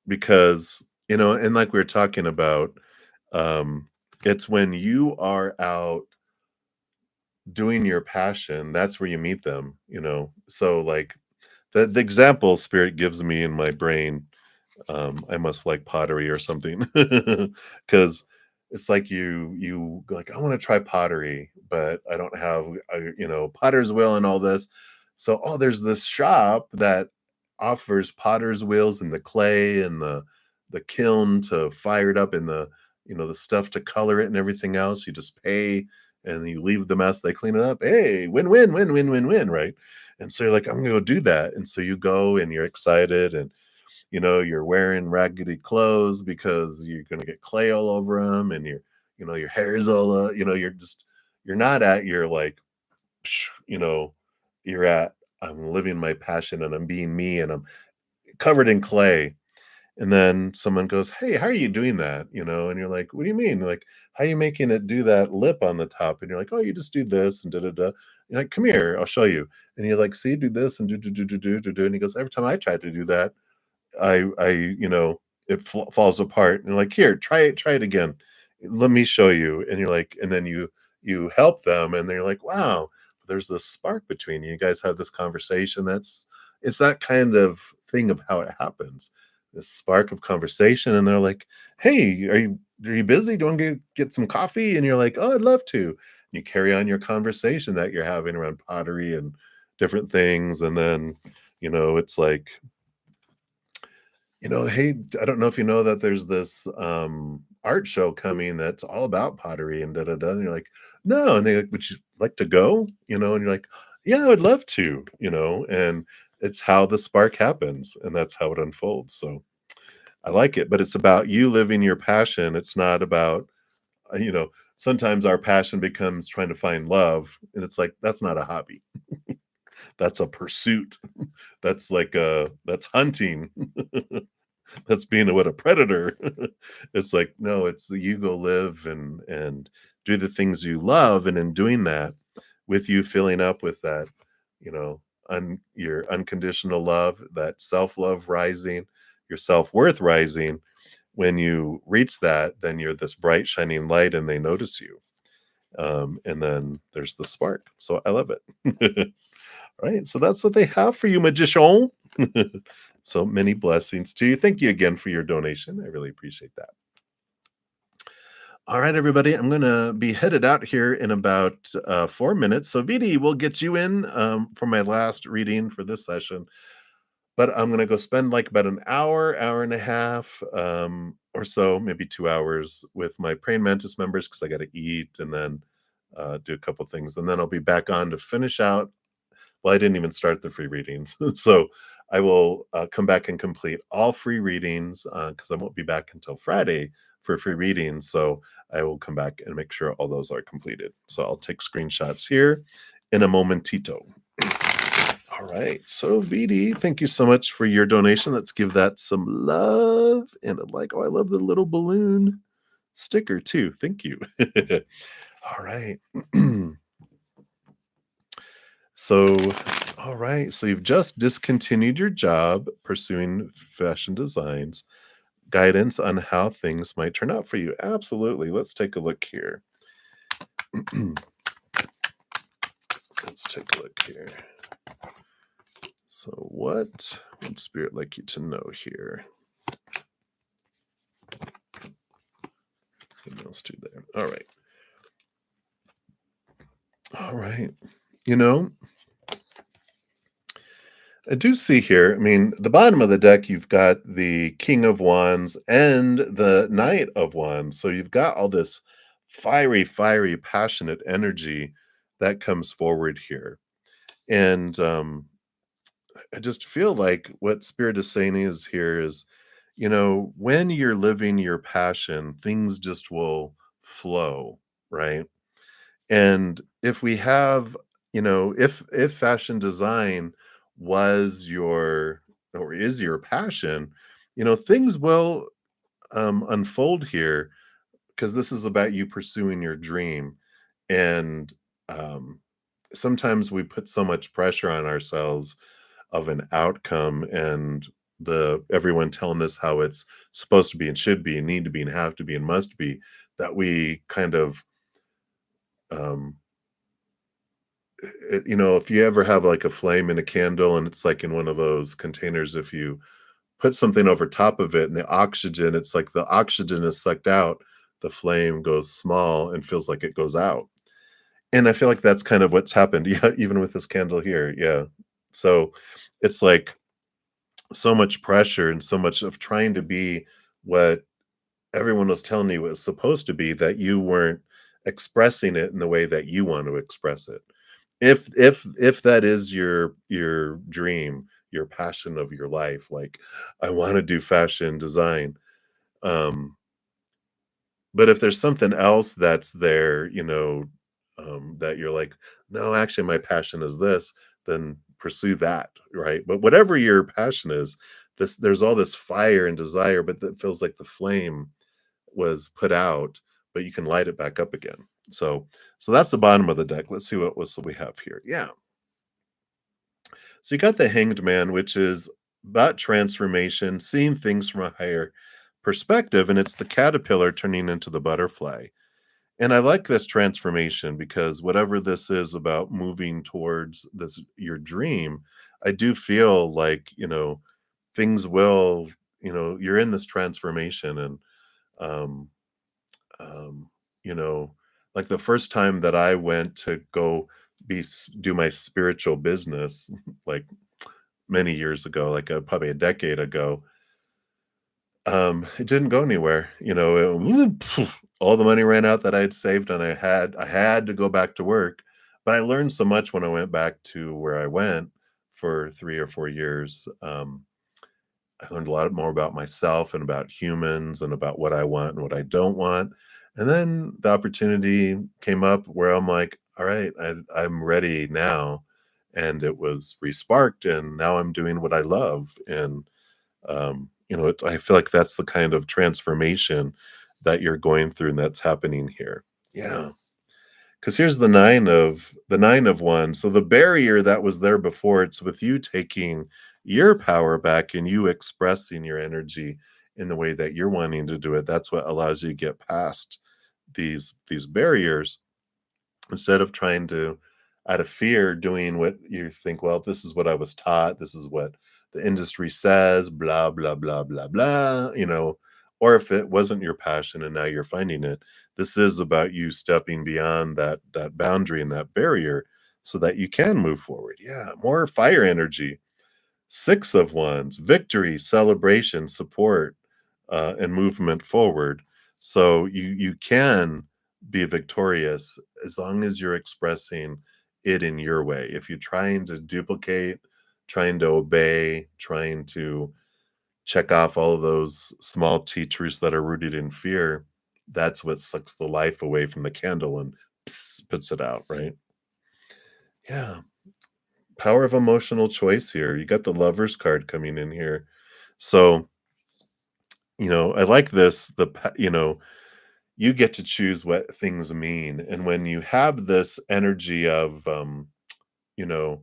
Because, and like we were talking about, um it's when you are out doing your passion, that's where you meet them. So like the example spirit gives me in my brain, I must like pottery or something. Because it's like you like, I want to try pottery, but I don't have potter's wheel and all this. So, there's this shop that offers potter's wheels and the clay and the kiln to fire it up, and the stuff to color it and everything else. You just pay and you leave the mess, they clean it up. Hey, win win win win win win, right? And so you're like, I'm gonna go do that. And so you go and you're excited, and you're wearing raggedy clothes because you're gonna get clay all over them, and your hair is all, you're not at your like, psh, you're at, I'm living my passion and I'm being me and I'm covered in clay. And then someone goes, "Hey, how are you doing that?" And you're like, "What do you mean?" Like, "How are you making it do that lip on the top?" And you're like, "Oh, you just do this and da da da." You're like, "Come here, I'll show you." And you're like, "See, do this and do." And he goes, "Every time I try to do that, it falls apart." And like, "Here, try it again. Let me show you." And you're like, and then you help them, and they're like, "Wow, there's this spark between you. You guys have this conversation." It's that kind of thing of how it happens. This spark of conversation, and they're like, "Hey, are you busy? Do you want to get some coffee?" And you're like, "Oh, I'd love to." And you carry on your conversation that you're having around pottery and different things, and then it's like, "Hey, I don't know if you know that there's this art show coming that's all about pottery and da da da." And you're like, "No." And they like, "Would you like to go?" And you're like, "Yeah, I would love to." And it's how the spark happens, and that's how it unfolds. So I like it, but it's about you living your passion. It's not about, sometimes our passion becomes trying to find love, and it's like, that's not a hobby. That's a pursuit. That's hunting. That's being a predator. It's like, no, it's the you go live and do the things you love, and in doing that, with you filling up with that, you know, your unconditional love, that self-love rising, your self-worth rising. When you reach that, then you're this bright shining light and they notice you. And then there's the spark. So I love it. Right. So that's what they have for you, magician. So many blessings to you. Thank you again for your donation. I really appreciate that. All right, everybody. I'm going to be headed out here in about 4 minutes. So, Vidi, we'll get you in for my last reading for this session. But I'm going to go spend like about an hour, hour and a half or so, maybe 2 hours with my praying mantis members because I got to eat and then do a couple things. And then I'll be back on to finish out. Well, I didn't even start the free readings. So I will come back and complete all free readings because I won't be back until Friday for free readings. So I will come back and make sure all those are completed. So I'll take screenshots here in a momentito. All right. So, VD, thank you so much for your donation. Let's give that some love and a like. Oh, I love the little balloon sticker too. Thank you. All right. So, all right. So you've just discontinued your job pursuing fashion designs. Guidance on how things might turn out for you. Absolutely. Let's take a look here. Let's take a look here. So what would Spirit like you to know here? What else do there? All right. All right. You know, I do see here, I mean, the bottom of the deck, you've got the King of Wands and the Knight of Wands. So you've got all this fiery, fiery, passionate energy that comes forward here. And I just feel like what Spirit is saying is here is, when you're living your passion, things just will flow, right? And if we have, if fashion design was your or is your passion, things will unfold here because this is about you pursuing your dream. And um, sometimes we put so much pressure on ourselves of an outcome and the everyone telling us how it's supposed to be and should be and need to be and have to be and must be that we kind of um, if you ever have like a flame in a candle and it's like in one of those containers, if you put something over top of it and the oxygen, it's like the oxygen is sucked out, the flame goes small and feels like it goes out. And I feel like that's kind of what's happened. Yeah, even with this candle here. Yeah. So it's like so much pressure and so much of trying to be what everyone was telling you it was supposed to be that you weren't expressing it in the way that you want to express it. If that is your dream, your passion of your life, like I want to do fashion design. Um, but if there's something else that's there, that you're like, no, actually my passion is this, then pursue that, right? But whatever your passion is, there's all this fire and desire, but it feels like the flame was put out, but you can light it back up again. So that's the bottom of the deck. Let's see what whistle we have here. Yeah. So you got the Hanged Man, which is about transformation, seeing things from a higher perspective, and it's the caterpillar turning into the butterfly. And I like this transformation because whatever this is about moving towards this your dream, I do feel like, things will, you're in this transformation and um um you know, like the first time that I went to go do my spiritual business like many years ago, like probably a decade ago, it didn't go anywhere. All the money ran out that I had saved, and I had to go back to work. But I learned so much when I went back to where I went for 3 or 4 years. I learned a lot more about myself and about humans and about what I want and what I don't want. And then the opportunity came up where I'm like, all right, I'm ready now. And it was resparked, and now I'm doing what I love. And I feel like that's the kind of transformation that you're going through and that's happening here. Yeah. Because here's the nine of wands. So the barrier that was there before, it's with you taking your power back and you expressing your energy in the way that you're wanting to do it. That's what allows you to get past these barriers instead of trying to, out of fear, doing what you think, well, this is what I was taught, this is what the industry says, blah blah blah blah blah, or if it wasn't your passion and now you're finding it, this is about you stepping beyond that boundary and that barrier so that you can move forward. Yeah, more fire energy. Six of Wands, victory, celebration, support, and movement forward. So you can be victorious as long as you're expressing it in your way. If you're trying to duplicate, trying to obey, trying to check off all of those small teachers that are rooted in fear, that's what sucks the life away from the candle and puts it out, right? Yeah. Power of emotional choice here. You got the Lovers card coming in here. So, I like this. You get to choose what things mean. And when you have this energy of, you know,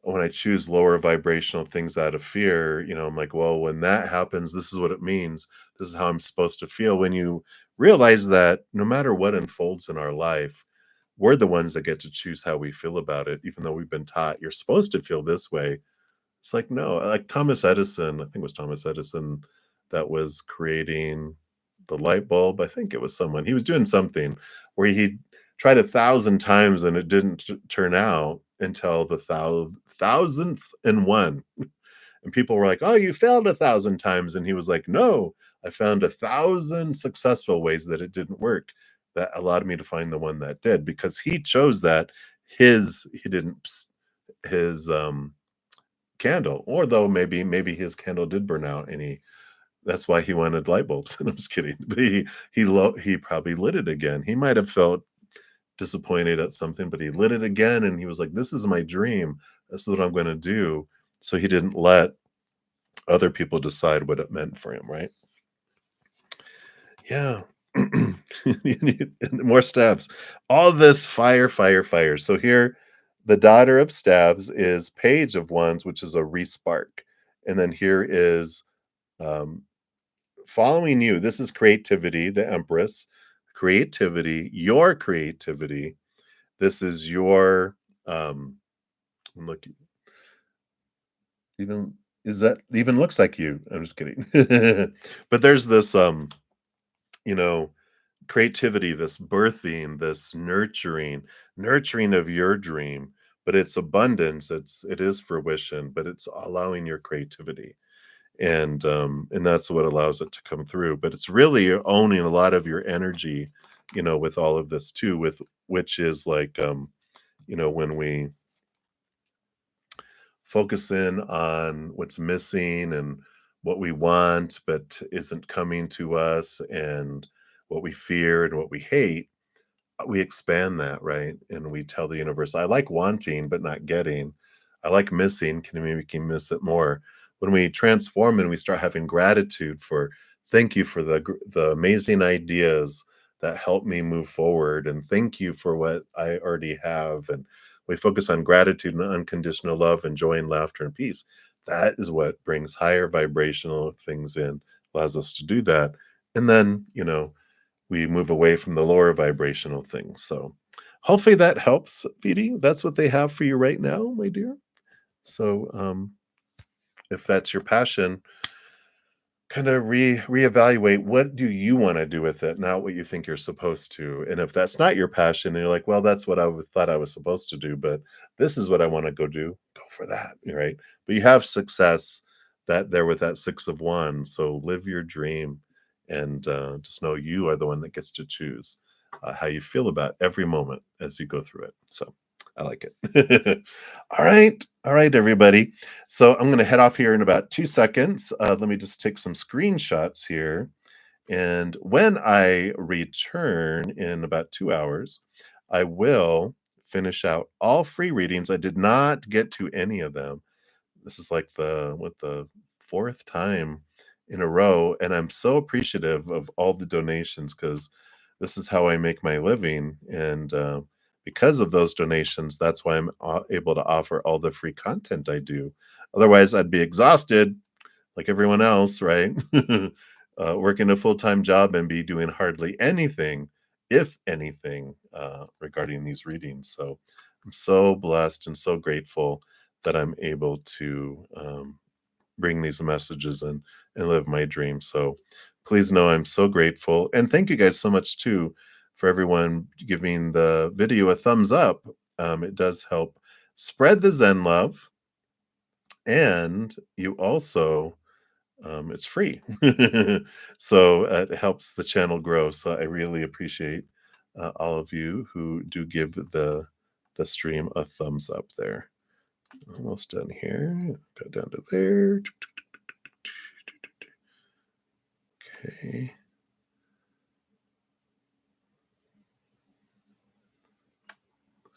when I choose lower vibrational things out of fear, I'm like, well, when that happens, this is what it means. This is how I'm supposed to feel. When you realize that no matter what unfolds in our life, we're the ones that get to choose how we feel about it, even though we've been taught you're supposed to feel this way. It's like, no, like Thomas Edison, I think it was Thomas Edison that was creating the light bulb. I think it was someone. He was doing something where he tried 1,000 times and it didn't turn out until the thousandth and one. And people were like, "Oh, you failed 1,000 times." And he was like, "No, I found 1,000 successful ways that it didn't work. That allowed me to find the one that did because he chose that he didn't his candle, or though maybe his candle did burn out and that's why he wanted light bulbs." And I'm just kidding. But he probably lit it again. He might have felt disappointed at something, but he lit it again and he was like, "This is my dream. This is what I'm going to do." So he didn't let other people decide what it meant for him, right? Yeah. You need more staves. All this fire, fire, fire. So here, the daughter of staves is Page of Wands, which is a respark. And then here is um, following you. This is creativity, the Empress. Creativity, your creativity. This is your look, even is that even looks like you. I'm just kidding. But there's this you know, creativity, this birthing, this nurturing of your dream, but it's abundance, it is fruition, but it's allowing your creativity. And that's what allows it to come through. But it's really owning a lot of your energy, with all of this too, with which is like when we focus in on what's missing and what we want but isn't coming to us and what we fear and what we hate, we expand that, right? And we tell the universe, I like wanting but not getting. I like missing. Can maybe can miss it more? when we transform and we start having gratitude for, thank you for the amazing ideas that help me move forward, and thank you for what I already have, and we focus on gratitude and unconditional love and joy and laughter and peace. That is what brings higher vibrational things in, allows us to do that. And then, we move away from the lower vibrational things. So hopefully that helps, Vidi. That's what they have for you right now, my dear. So if that's your passion, kind of reevaluate, what do you want to do with it, not what you think you're supposed to. And if that's not your passion and you're like, well, that's what thought I was supposed to do, but this is what I want to go for that, right? But you have success that there with that 6 of Wands, so live your dream, and just know you are the one that gets to choose how you feel about every moment as you go through it. So I like it. All right, everybody. So I'm going to head off here in about 2 seconds. Let me just take some screenshots here. And when I return in about 2 hours, I will finish out all free readings. I did not get to any of them. This is like the fourth time in a row, and I'm so appreciative of all the donations, because this is how I make my living, and because of those donations, that's why I'm able to offer all the free content I do. Otherwise, I'd be exhausted like everyone else, right? Working a full-time job and be doing hardly anything, if anything, regarding these readings. So I'm so blessed and so grateful that I'm able to bring these messages and live my dream. So please know I'm so grateful. And thank you guys so much too for everyone giving the video a thumbs up. It does help spread the Zen love. And you also, it's free. So it helps the channel grow. So I really appreciate all of you who do give the stream a thumbs up there. Almost done here. Go down to there. Okay.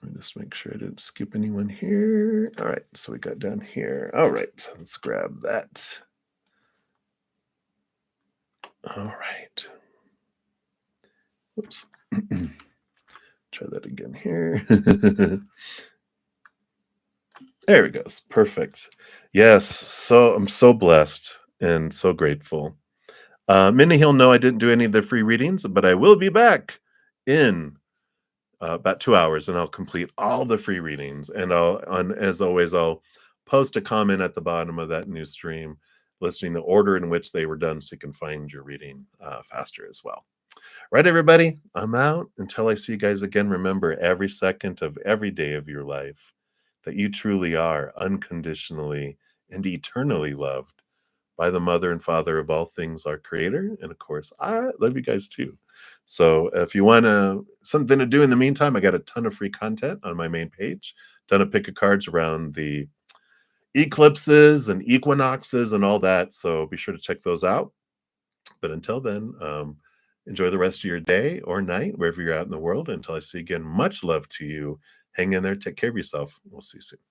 Let me just make sure I didn't skip anyone here. All right, so we got down here. All right, let's grab that. All right. Oops. Try that again here. There it goes. Perfect. Yes, so I'm so blessed and so grateful. Many he'll know I didn't do any of the free readings, but I will be back in about 2 hours, and I'll complete all the free readings. And as always, I'll post a comment at the bottom of that new stream listing the order in which they were done, so you can find your reading faster as well. Right, everybody, I'm out. Until I see you guys again, remember every second of every day of your life that you truly are unconditionally and eternally loved by the mother and father of all things, our creator. And of course, I love you guys too. So if you want something to do in the meantime, I got a ton of free content on my main page, ton of pick of cards around the eclipses and equinoxes and all that. So be sure to check those out. But until then, enjoy the rest of your day or night, wherever you're out in the world. Until I see you again, much love to you. Hang in there. Take care of yourself. We'll see you soon.